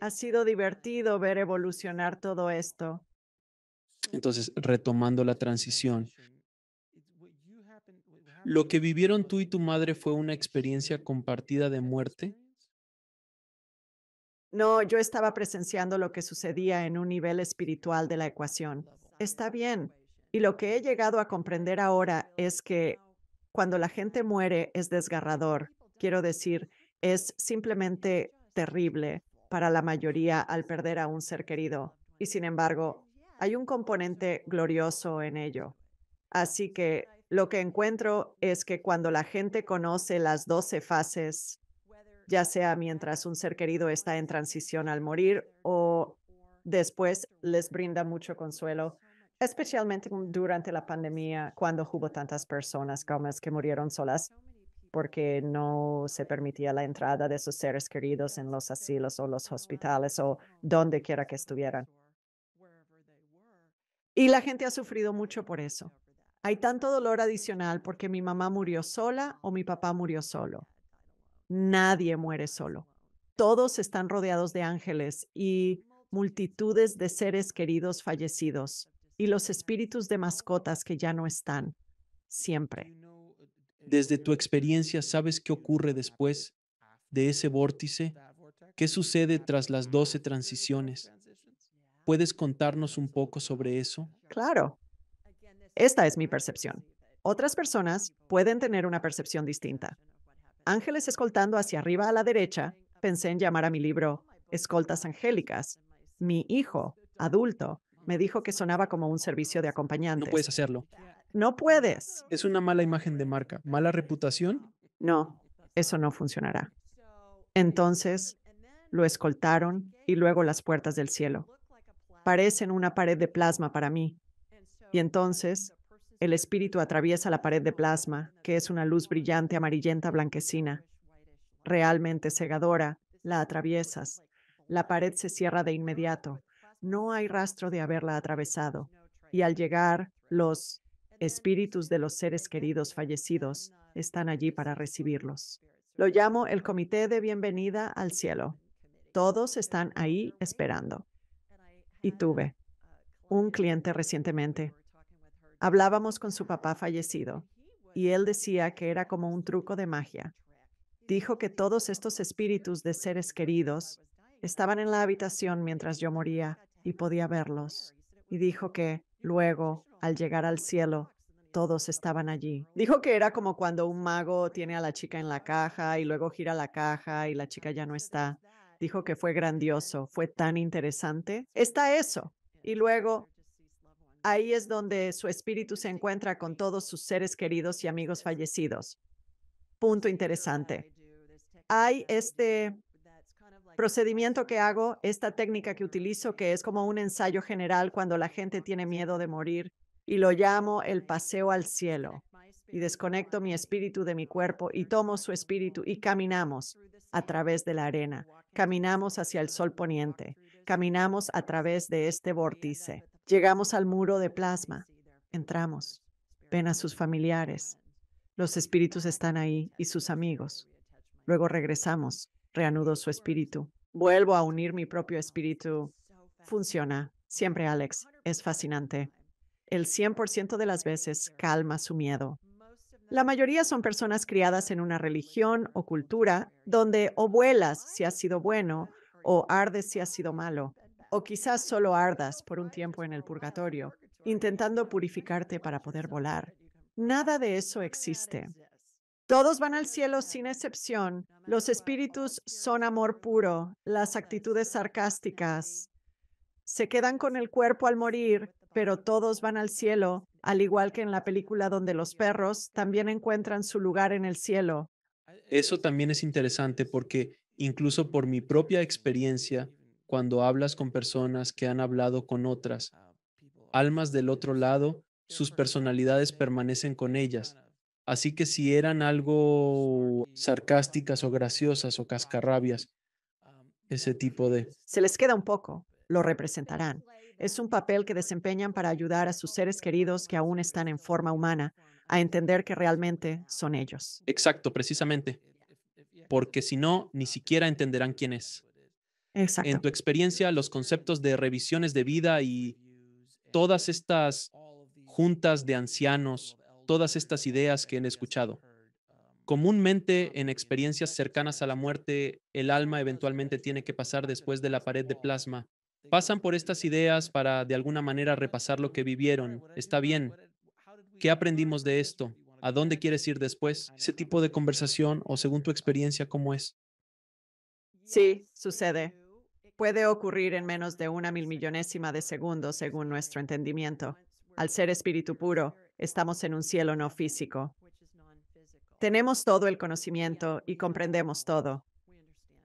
[SPEAKER 1] Ha sido divertido ver evolucionar todo esto.
[SPEAKER 2] Entonces, retomando la transición, ¿lo que vivieron tú y tu madre fue una experiencia compartida de muerte?
[SPEAKER 1] No, yo estaba presenciando lo que sucedía en un nivel espiritual de la ecuación. Está bien. Y lo que he llegado a comprender ahora es que cuando la gente muere es desgarrador. Quiero decir, es simplemente terrible para la mayoría al perder a un ser querido. Y sin embargo, hay un componente glorioso en ello. Así que lo que encuentro es que cuando la gente conoce las 12 fases, ya sea mientras un ser querido está en transición al morir o después, les brinda mucho consuelo, especialmente durante la pandemia, cuando hubo tantas personas como es que murieron solas porque no se permitía la entrada de sus seres queridos en los asilos o los hospitales o donde quiera que estuvieran. Y la gente ha sufrido mucho por eso. Hay tanto dolor adicional porque mi mamá murió sola o mi papá murió solo. Nadie muere solo. Todos están rodeados de ángeles y multitudes de seres queridos fallecidos y los espíritus de mascotas que ya no están, siempre.
[SPEAKER 2] Desde tu experiencia, ¿sabes qué ocurre después de ese vórtice? ¿Qué sucede tras las 12 transiciones? ¿Puedes contarnos un poco sobre eso?
[SPEAKER 1] Claro, esta es mi percepción. Otras personas pueden tener una percepción distinta. Ángeles escoltando hacia arriba a la derecha, pensé en llamar a mi libro Escoltas Angélicas. Mi hijo, adulto, me dijo que sonaba como un servicio de
[SPEAKER 2] No puedes
[SPEAKER 1] acompañantes.
[SPEAKER 2] hacerlo.
[SPEAKER 1] No puedes.
[SPEAKER 2] Es una mala imagen de marca, mala reputación.
[SPEAKER 1] No, eso no funcionará. Entonces lo escoltaron y luego las puertas del cielo. Parecen una pared de plasma para mí. Y entonces el espíritu atraviesa la pared de plasma, que es una luz brillante amarillenta blanquecina, realmente cegadora, La atraviesas. La pared se cierra de inmediato. No hay rastro de haberla atravesado. Y al llegar, los espíritus de los seres queridos fallecidos están allí para recibirlos. Lo llamo el comité de bienvenida al cielo. Todos están ahí esperando. Y tuve un cliente recientemente. Hablábamos con su papá fallecido y él decía que era como un truco de magia. Dijo que todos estos espíritus de seres queridos estaban en la habitación mientras yo moría y podía verlos. Y dijo que luego, al llegar al cielo, todos estaban allí. Dijo que era como cuando un mago tiene a la chica en la caja y luego gira la caja y la chica ya no está. Dijo que fue grandioso, fue tan interesante. Está eso. Y luego ahí es donde su espíritu se encuentra con todos sus seres queridos y amigos fallecidos. Punto interesante. Hay este procedimiento que hago, esta técnica que utilizo, que es como un ensayo general cuando la gente tiene miedo de morir, y lo llamo el paseo al cielo. Y desconecto mi espíritu de mi cuerpo y tomo su espíritu y caminamos a través de la arena, caminamos hacia el sol poniente, caminamos a través de este vórtice, llegamos al muro de plasma, entramos, ven a sus familiares, los espíritus están ahí y sus amigos. Luego regresamos, reanudo su espíritu. Vuelvo a unir mi propio espíritu. Funciona. Siempre, Alex. Es fascinante. El 100% de las veces calma su miedo. La mayoría son personas criadas en una religión o cultura donde o vuelas si has sido bueno o ardes si has sido malo. O quizás solo ardas por un tiempo en el purgatorio, intentando purificarte para poder volar. Nada de eso existe. Todos van al cielo sin excepción. Los espíritus son amor puro. Las actitudes sarcásticas se quedan con el cuerpo al morir, pero todos van al cielo, al igual que en la película donde los perros también encuentran su lugar en el cielo.
[SPEAKER 2] Eso también es interesante porque incluso por mi propia experiencia, cuando hablas con personas que han hablado con otras, almas del otro lado, sus personalidades permanecen con ellas. Así que si eran algo sarcásticas o graciosas o cascarrabias, ese tipo de...
[SPEAKER 1] Se les queda un poco, lo representarán. Es un papel que desempeñan para ayudar a sus seres queridos que aún están en forma humana a entender que realmente son ellos.
[SPEAKER 2] Exacto, precisamente, porque si no, ni siquiera entenderán quién es. En
[SPEAKER 1] Exacto.
[SPEAKER 2] tu experiencia, los conceptos de revisiones de vida y todas estas juntas de ancianos, todas estas ideas que han escuchado. Comúnmente, en experiencias cercanas a la muerte, el alma eventualmente tiene que pasar después de la pared de plasma. Pasan por estas ideas para de alguna manera repasar lo que vivieron. Está bien. ¿Qué aprendimos de esto? ¿A dónde quieres ir después? Ese tipo de conversación o según tu experiencia, ¿cómo es?
[SPEAKER 1] Sí, sucede. Puede ocurrir en menos de una milmillonésima de segundo según nuestro entendimiento. Al ser espíritu puro, estamos en un cielo no físico. Tenemos todo el conocimiento y comprendemos todo,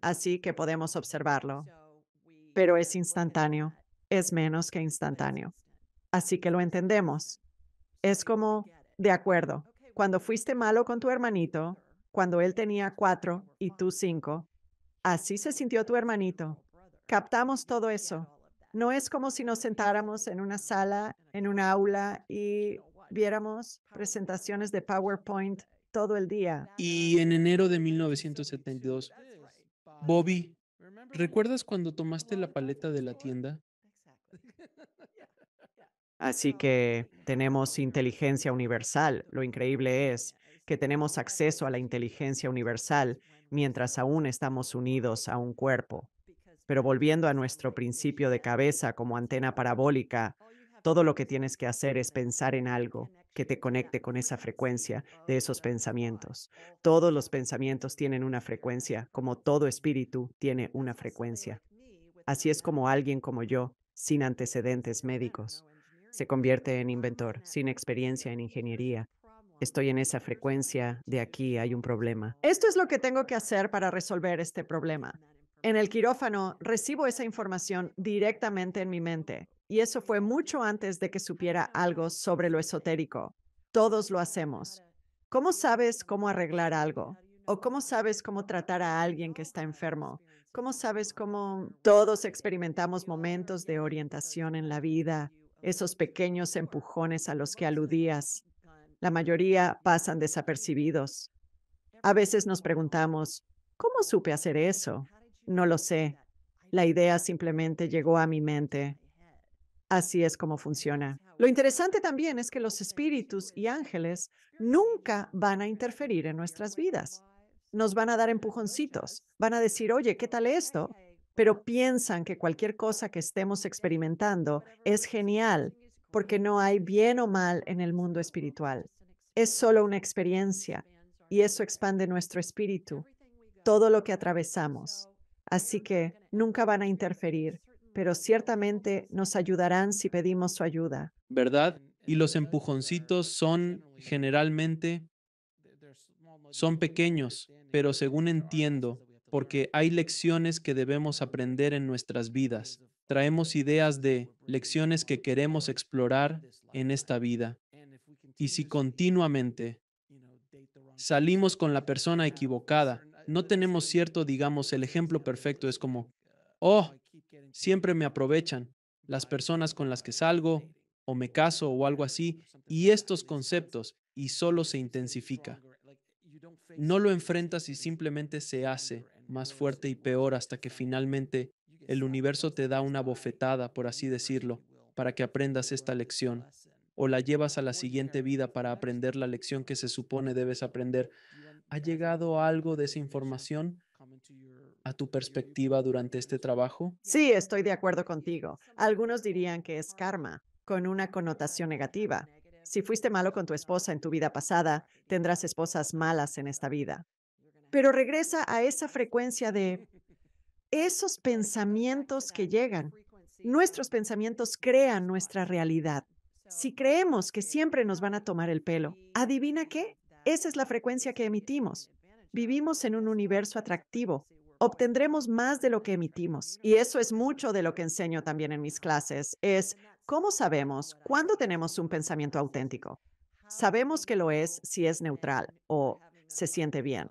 [SPEAKER 1] así que podemos observarlo, pero es instantáneo, es menos que instantáneo. Así que lo entendemos. Es como, de acuerdo, cuando fuiste malo con tu hermanito, cuando él tenía 4 y tú 5, así se sintió tu hermanito. Captamos todo eso. No es como si nos sentáramos en una sala, en un aula y viéramos presentaciones de PowerPoint todo el día.
[SPEAKER 2] Y en enero de 1972, Bobby, ¿recuerdas cuando tomaste la paleta de la tienda?
[SPEAKER 1] Así que tenemos inteligencia universal. Lo increíble es que tenemos acceso a la inteligencia universal mientras aún estamos unidos a un cuerpo. Pero volviendo a nuestro principio de cabeza como antena parabólica, todo lo que tienes que hacer es pensar en algo que te conecte con esa frecuencia de esos pensamientos. Todos los pensamientos tienen una frecuencia, como todo espíritu tiene una frecuencia. Así es como alguien como yo, sin antecedentes médicos, se convierte en inventor, sin experiencia en ingeniería. Estoy en esa frecuencia, de aquí hay un problema. Esto es lo que tengo que hacer para resolver este problema. En el quirófano recibo esa información directamente en mi mente, y eso fue mucho antes de que supiera algo sobre lo esotérico. Todos lo hacemos. ¿Cómo sabes cómo arreglar algo? ¿O cómo sabes cómo tratar a alguien que está enfermo? ¿Cómo sabes cómo todos experimentamos momentos de orientación en la vida, esos pequeños empujones a los que aludías? La mayoría pasan desapercibidos. A veces nos preguntamos, ¿cómo supe hacer eso? No lo sé. La idea simplemente llegó a mi mente. Así es como funciona. Lo interesante también es que los espíritus y ángeles nunca van a interferir en nuestras vidas. Nos van a dar empujoncitos, van a decir, oye, ¿qué tal esto? Pero piensan que cualquier cosa que estemos experimentando es genial, porque no hay bien o mal en el mundo espiritual. Es solo una experiencia y eso expande nuestro espíritu, todo lo que atravesamos. Así que nunca van a interferir, pero ciertamente nos ayudarán si pedimos su ayuda.
[SPEAKER 2] ¿verdad? Y los empujoncitos son generalmente son pequeños, pero según entiendo, porque hay lecciones que debemos aprender en nuestras vidas. Traemos ideas de lecciones que queremos explorar en esta vida. Y si continuamente salimos con la persona equivocada, no tenemos cierto, digamos, el ejemplo perfecto es como, oh, siempre me aprovechan las personas con las que salgo o me caso o algo así, y estos conceptos, y solo se intensifica. No lo enfrentas y simplemente se hace más fuerte y peor hasta que finalmente el universo te da una bofetada, por así decirlo, para que aprendas esta lección, o la llevas a la siguiente vida para aprender la lección que se supone debes aprender. ¿Ha llegado algo de esa información a tu perspectiva durante este trabajo?
[SPEAKER 1] Sí, estoy de acuerdo contigo. Algunos dirían que es karma, con una connotación negativa. Si fuiste malo con tu esposa en tu vida pasada, tendrás esposas malas en esta vida. Pero regresa a esa frecuencia de esos pensamientos que llegan. Nuestros pensamientos crean nuestra realidad. Si creemos que siempre nos van a tomar el pelo, ¿adivina qué? Esa es la frecuencia que emitimos. Vivimos en un universo atractivo. Obtendremos más de lo que emitimos. Y eso es mucho de lo que enseño también en mis clases. Es cómo sabemos cuándo tenemos un pensamiento auténtico. Sabemos que lo es si es neutral o se siente bien.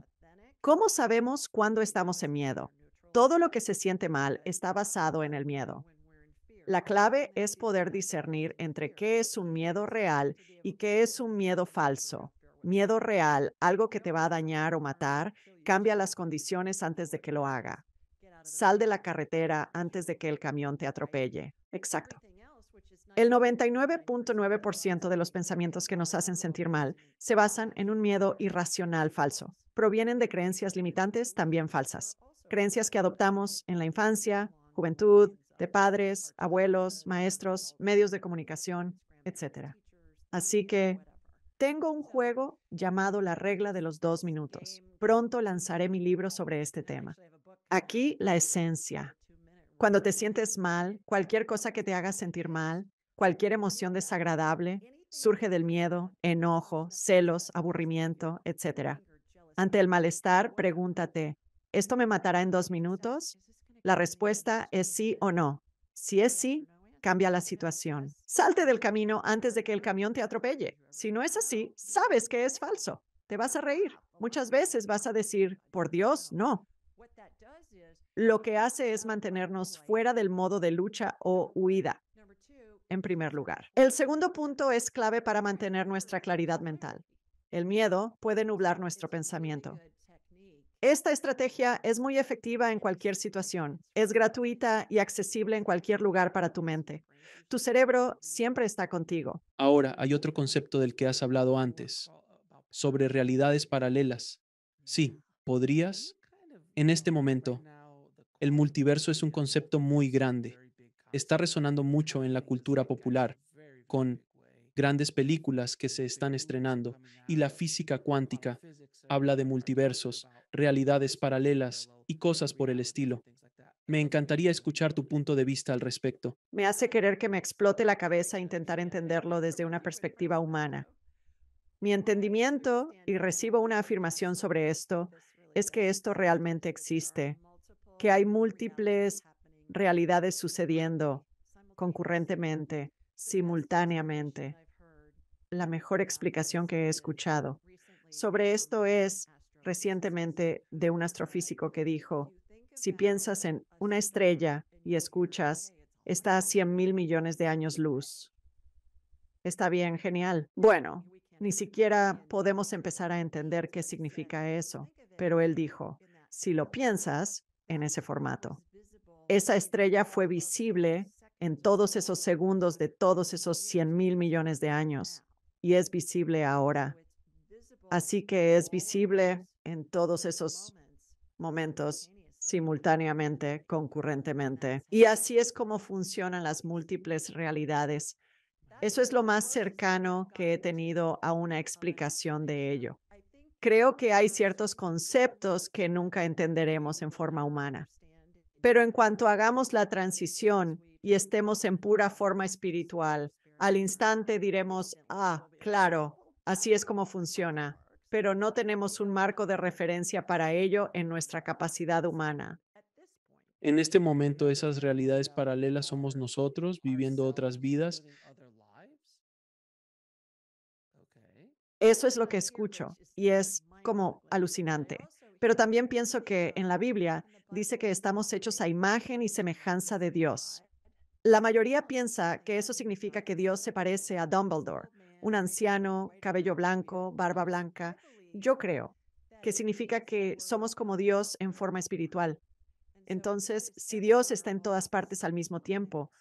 [SPEAKER 1] ¿Cómo sabemos cuándo estamos en miedo? Todo lo que se siente mal está basado en el miedo. La clave es poder discernir entre qué es un miedo real y qué es un miedo falso. Miedo real, algo que te va a dañar o matar, cambia las condiciones antes de que lo haga. Sal de la carretera antes de que el camión te atropelle. Exacto. El 99.9% de los pensamientos que nos hacen sentir mal se basan en un miedo irracional falso. Provienen de creencias limitantes también falsas. Creencias que adoptamos en la infancia, juventud, de padres, abuelos, maestros, medios de comunicación, etcétera. Así que tengo un juego llamado La regla de los 2 minutos. Pronto lanzaré mi libro sobre este tema. Aquí la esencia. Cuando te sientes mal, cualquier cosa que te haga sentir mal, cualquier emoción desagradable, surge del miedo, enojo, celos, aburrimiento, etcétera. Ante el malestar, pregúntate, ¿esto me matará en 2 minutos? La respuesta es sí o no. Si es sí, cambia la situación. Salte del camino antes de que el camión te atropelle. Si no es así, sabes que es falso. Te vas a reír. Muchas veces vas a decir, por Dios, no. Lo que hace es mantenernos fuera del modo de lucha o huida, en primer lugar. El segundo punto es clave para mantener nuestra claridad mental. El miedo puede nublar nuestro pensamiento. Esta estrategia es muy efectiva en cualquier situación. Es gratuita y accesible en cualquier lugar para tu mente. Tu cerebro siempre está contigo.
[SPEAKER 2] Ahora, hay otro concepto del que has hablado antes, sobre realidades paralelas. Sí, podrías. En este momento, el multiverso es un concepto muy grande. Está resonando mucho en la cultura popular, con grandes películas que se están estrenando, y la física cuántica habla de multiversos, realidades paralelas y cosas por el estilo. Me encantaría escuchar tu punto de vista al respecto.
[SPEAKER 1] Me hace querer que me explote la cabeza intentar entenderlo desde una perspectiva humana. Mi entendimiento, y recibo una afirmación sobre esto, es que esto realmente existe, que hay múltiples realidades sucediendo concurrentemente, simultáneamente. La mejor explicación que he escuchado sobre esto es recientemente de un astrofísico que dijo, Si piensas en una estrella y escuchas, está a 100.000 millones de años luz. Está bien, genial. Bueno, ni siquiera podemos empezar a entender qué significa eso, pero él dijo, si lo piensas en ese formato, esa estrella fue visible en todos esos segundos de todos esos 100.000 millones de años y es visible ahora. Así que es visible en todos esos momentos simultáneamente, concurrentemente. Y así es como funcionan las múltiples realidades. Eso es lo más cercano que he tenido a una explicación de ello. Creo que hay ciertos conceptos que nunca entenderemos en forma humana, pero en cuanto hagamos la transición y estemos en pura forma espiritual, al instante diremos, ah, claro, así es como funciona, pero no tenemos un marco de referencia para ello en nuestra capacidad humana.
[SPEAKER 2] En este momento, esas realidades paralelas somos nosotros viviendo otras vidas.
[SPEAKER 1] Eso es lo que escucho y es como alucinante. Pero también pienso que en la Biblia dice que estamos hechos a imagen y semejanza de Dios. La mayoría piensa que eso significa que Dios se parece a Dumbledore, un anciano, cabello blanco, barba blanca. Yo creo que significa que somos como Dios en forma espiritual. Entonces, si Dios está en todas partes al mismo tiempo,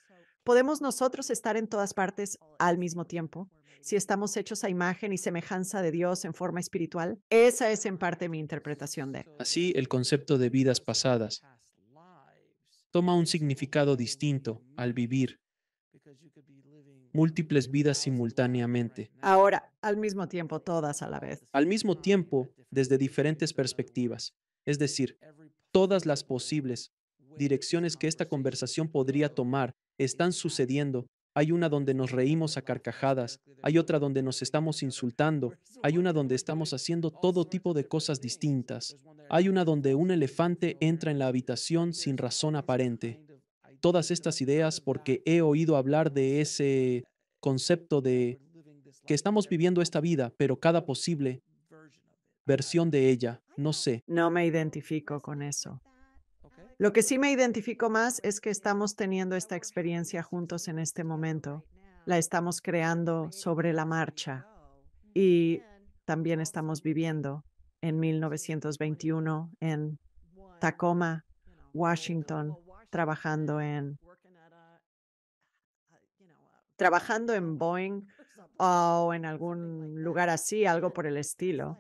[SPEAKER 1] ¿podemos nosotros estar en todas partes al mismo tiempo? Si estamos hechos a imagen y semejanza de Dios en forma espiritual, esa es en parte mi interpretación de.
[SPEAKER 2] Así, el concepto de vidas pasadas toma un significado distinto al vivir múltiples vidas simultáneamente,
[SPEAKER 1] Ahora, al mismo tiempo, todas a la vez.
[SPEAKER 2] al mismo tiempo desde diferentes perspectivas, es decir, todas las posibles direcciones que esta conversación podría tomar están sucediendo. Hay una donde nos reímos a carcajadas, hay otra donde nos estamos insultando, hay una donde estamos haciendo todo tipo de cosas distintas, hay una donde un elefante entra en la habitación sin razón aparente. Todas estas ideas porque he oído hablar de ese concepto de que estamos viviendo esta vida, pero cada posible versión de ella, no sé.
[SPEAKER 1] No me identifico con eso. Lo que sí me identifico más es que estamos teniendo esta experiencia juntos en este momento. La estamos creando sobre la marcha y también estamos viviendo en 1921 en Tacoma, Washington, trabajando en Boeing o en algún lugar así, algo por el estilo.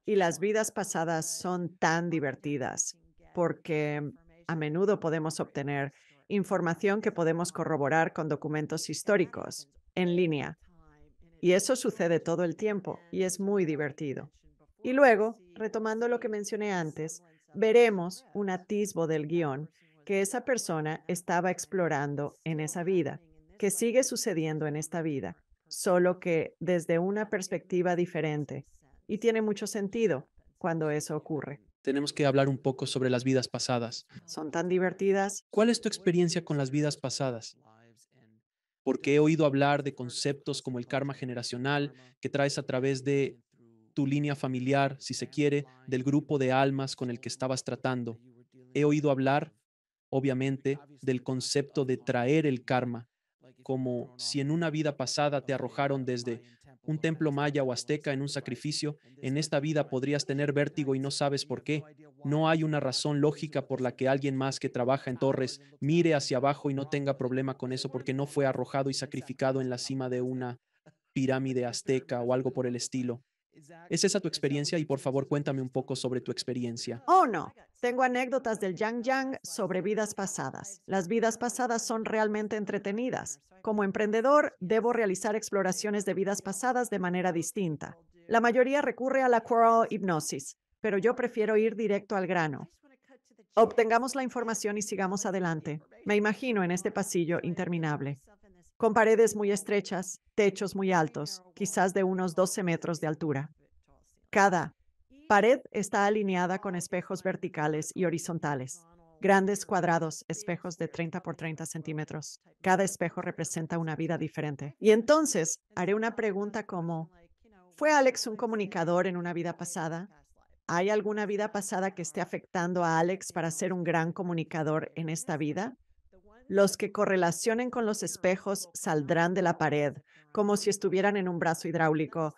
[SPEAKER 1] Y las vidas pasadas son tan divertidas porque a menudo podemos obtener información que podemos corroborar con documentos históricos en línea. Y eso sucede todo el tiempo y es muy divertido. Y luego, retomando lo que mencioné antes, veremos un atisbo del guión que esa persona estaba explorando en esa vida, que sigue sucediendo en esta vida, solo que desde una perspectiva diferente. Y tiene mucho sentido cuando eso ocurre.
[SPEAKER 2] Tenemos que hablar un poco sobre las vidas pasadas.
[SPEAKER 1] Son tan divertidas.
[SPEAKER 2] ¿Cuál es tu experiencia con las vidas pasadas? Porque he oído hablar de conceptos como el karma generacional que traes a través de tu línea familiar, si se quiere, del grupo de almas con el que estabas tratando. He oído hablar, obviamente, del concepto de traer el karma, como si en una vida pasada te arrojaron desde un templo maya o azteca en un sacrificio, en esta vida podrías tener vértigo y no sabes por qué. No hay una razón lógica por la que alguien más que trabaja en torres mire hacia abajo y no tenga problema con eso porque no fue arrojado y sacrificado en la cima de una pirámide azteca o algo por el estilo. ¿Es esa tu experiencia? Y por favor, cuéntame un poco sobre tu experiencia.
[SPEAKER 1] Oh, no. Tengo anécdotas del Yang Yang sobre vidas pasadas. Las vidas pasadas son realmente entretenidas. Como emprendedor, debo realizar exploraciones de vidas pasadas de manera distinta. La mayoría recurre a la Quoral hipnosis, pero yo prefiero ir directo al grano. Obtengamos la información y sigamos adelante. Me imagino en este pasillo interminable, con paredes muy estrechas, techos muy altos, quizás de unos 12 metros de altura. Cada pared está alineada con espejos verticales y horizontales. Grandes cuadrados, espejos de 30 por 30 centímetros. Cada espejo representa una vida diferente. Y entonces haré una pregunta como, ¿fue Alex un comunicador en una vida pasada? ¿Hay alguna vida pasada que esté afectando a Alex para ser un gran comunicador en esta vida? Los que correlacionen con los espejos saldrán de la pared, como si estuvieran en un brazo hidráulico.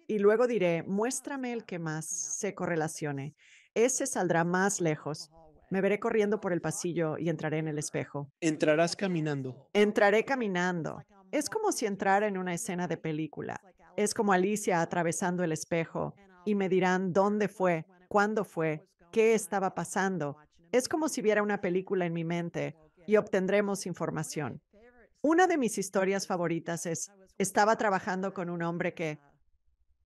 [SPEAKER 1] Y luego diré, muéstrame el que más se correlacione. Ese saldrá más lejos. Me veré corriendo por el pasillo y entraré en el espejo.
[SPEAKER 2] Entrarás caminando.
[SPEAKER 1] Entraré caminando. Es como si entrara en una escena de película. Es como Alicia atravesando el espejo y me dirán dónde fue, cuándo fue, qué estaba pasando. Es como si viera una película en mi mente y obtendremos información. Una de mis historias favoritas es, estaba trabajando con un hombre que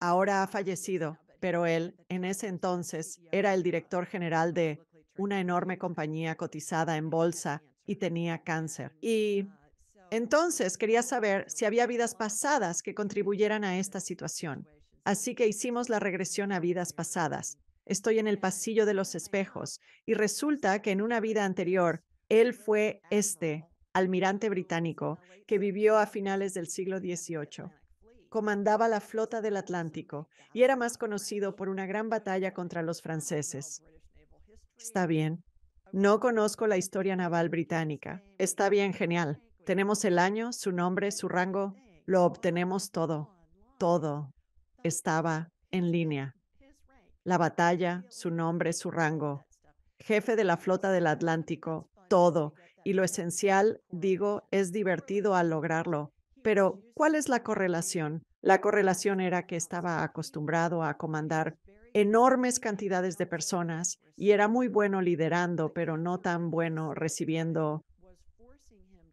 [SPEAKER 1] ahora ha fallecido, pero él, en ese entonces, era el director general de una enorme compañía cotizada en bolsa y tenía cáncer. Y entonces quería saber si había vidas pasadas que contribuyeran a esta situación. Así que hicimos la regresión a vidas pasadas. Estoy en el pasillo de los espejos y resulta que en una vida anterior, él fue este almirante británico que vivió a finales del siglo XVIII. Comandaba la flota del Atlántico y era más conocido por una gran batalla contra los franceses. Está bien. No conozco la historia naval británica. Está bien, genial. Tenemos el año, su nombre, su rango. Lo obtenemos todo. Todo estaba en línea. La batalla, su nombre, su rango. Jefe de la flota del Atlántico, todo. Y lo esencial, digo, es divertido al lograrlo. Pero, ¿cuál es la correlación? La correlación era que estaba acostumbrado a comandar enormes cantidades de personas y era muy bueno liderando, pero no tan bueno recibiendo.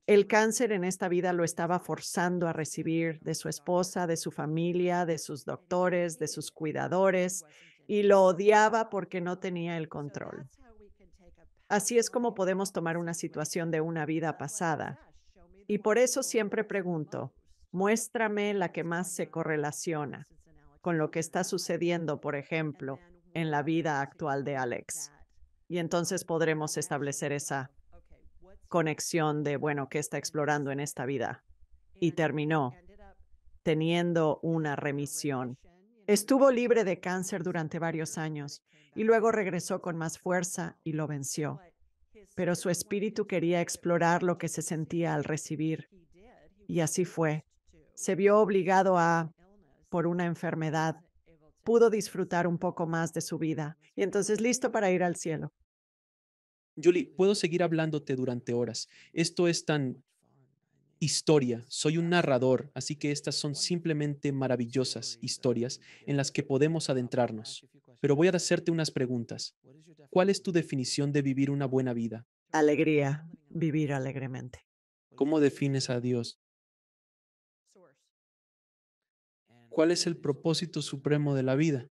[SPEAKER 1] El cáncer en esta vida lo estaba forzando a recibir de su esposa, de su familia, de sus doctores, de sus cuidadores, y lo odiaba porque no tenía el control. Así es como podemos tomar una situación de una vida pasada. Y por eso siempre pregunto, muéstrame la que más se correlaciona con lo que está sucediendo, por ejemplo, en la vida actual de Alex. Y entonces podremos establecer esa conexión de, bueno, qué está explorando en esta vida. Y terminó teniendo una remisión. Estuvo libre de cáncer durante varios años y luego regresó con más fuerza y lo venció. Pero su espíritu quería explorar lo que se sentía al recibir. Y así fue. Se vio obligado a, por una enfermedad, pudo disfrutar un poco más de su vida y entonces listo para ir al cielo.
[SPEAKER 2] Julie, puedo seguir hablándote durante horas. Esto es tan historia. Soy un narrador, así que estas son simplemente maravillosas historias en las que podemos adentrarnos. Pero voy a hacerte unas preguntas. ¿Cuál es tu definición de vivir una buena vida?
[SPEAKER 1] Alegría, vivir alegremente.
[SPEAKER 2] ¿Cómo defines a Dios? ¿Cuál es el propósito supremo de la vida?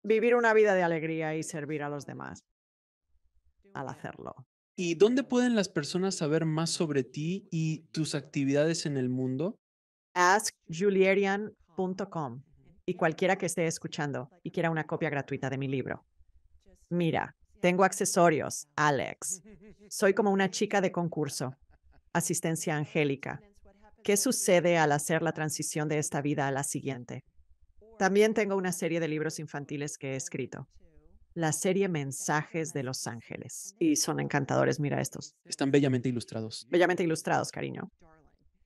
[SPEAKER 1] Vivir una vida de alegría y servir a los demás al hacerlo.
[SPEAKER 2] ¿Y dónde pueden las personas saber más sobre ti y tus actividades en el mundo?
[SPEAKER 1] AskJulierian.com y cualquiera que esté escuchando y quiera una copia gratuita de mi libro. Mira, tengo accesorios, Alex. Soy como una chica de concurso. Asistencia angélica. ¿Qué sucede al hacer la transición de esta vida a la siguiente? También tengo una serie de libros infantiles que he escrito. La serie Mensajes de los Ángeles. Y son encantadores, mira estos.
[SPEAKER 2] Están bellamente ilustrados.
[SPEAKER 1] Bellamente ilustrados, cariño.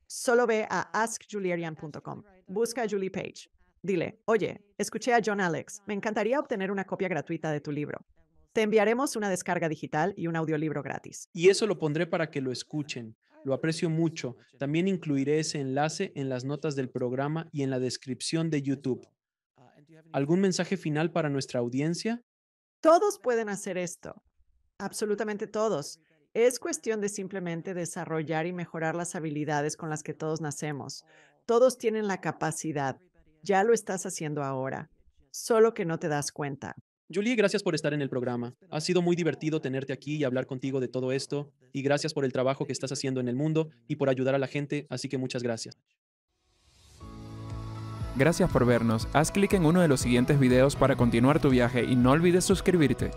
[SPEAKER 1] Solo ve a askjulierian.com. Busca a Julie Page. Dile, oye, escuché a John Alex. Me encantaría obtener una copia gratuita de tu libro. Te enviaremos una descarga digital y un audiolibro gratis.
[SPEAKER 2] Y eso lo pondré para que lo escuchen. Lo aprecio mucho. También incluiré ese enlace en las notas del programa y en la descripción de YouTube. ¿Algún mensaje final para nuestra audiencia?
[SPEAKER 1] Todos pueden hacer esto. Absolutamente todos. Es cuestión de simplemente desarrollar y mejorar las habilidades con las que todos nacemos. Todos tienen la capacidad. Ya lo estás haciendo ahora. Solo que no te das cuenta.
[SPEAKER 2] Julie, gracias por estar en el programa. Ha sido muy divertido tenerte aquí y hablar contigo de todo esto. Y gracias por el trabajo que estás haciendo en el mundo y por ayudar a la gente. Así que muchas gracias.
[SPEAKER 4] Gracias por vernos. Haz clic en uno de los siguientes videos para continuar tu viaje y no olvides suscribirte.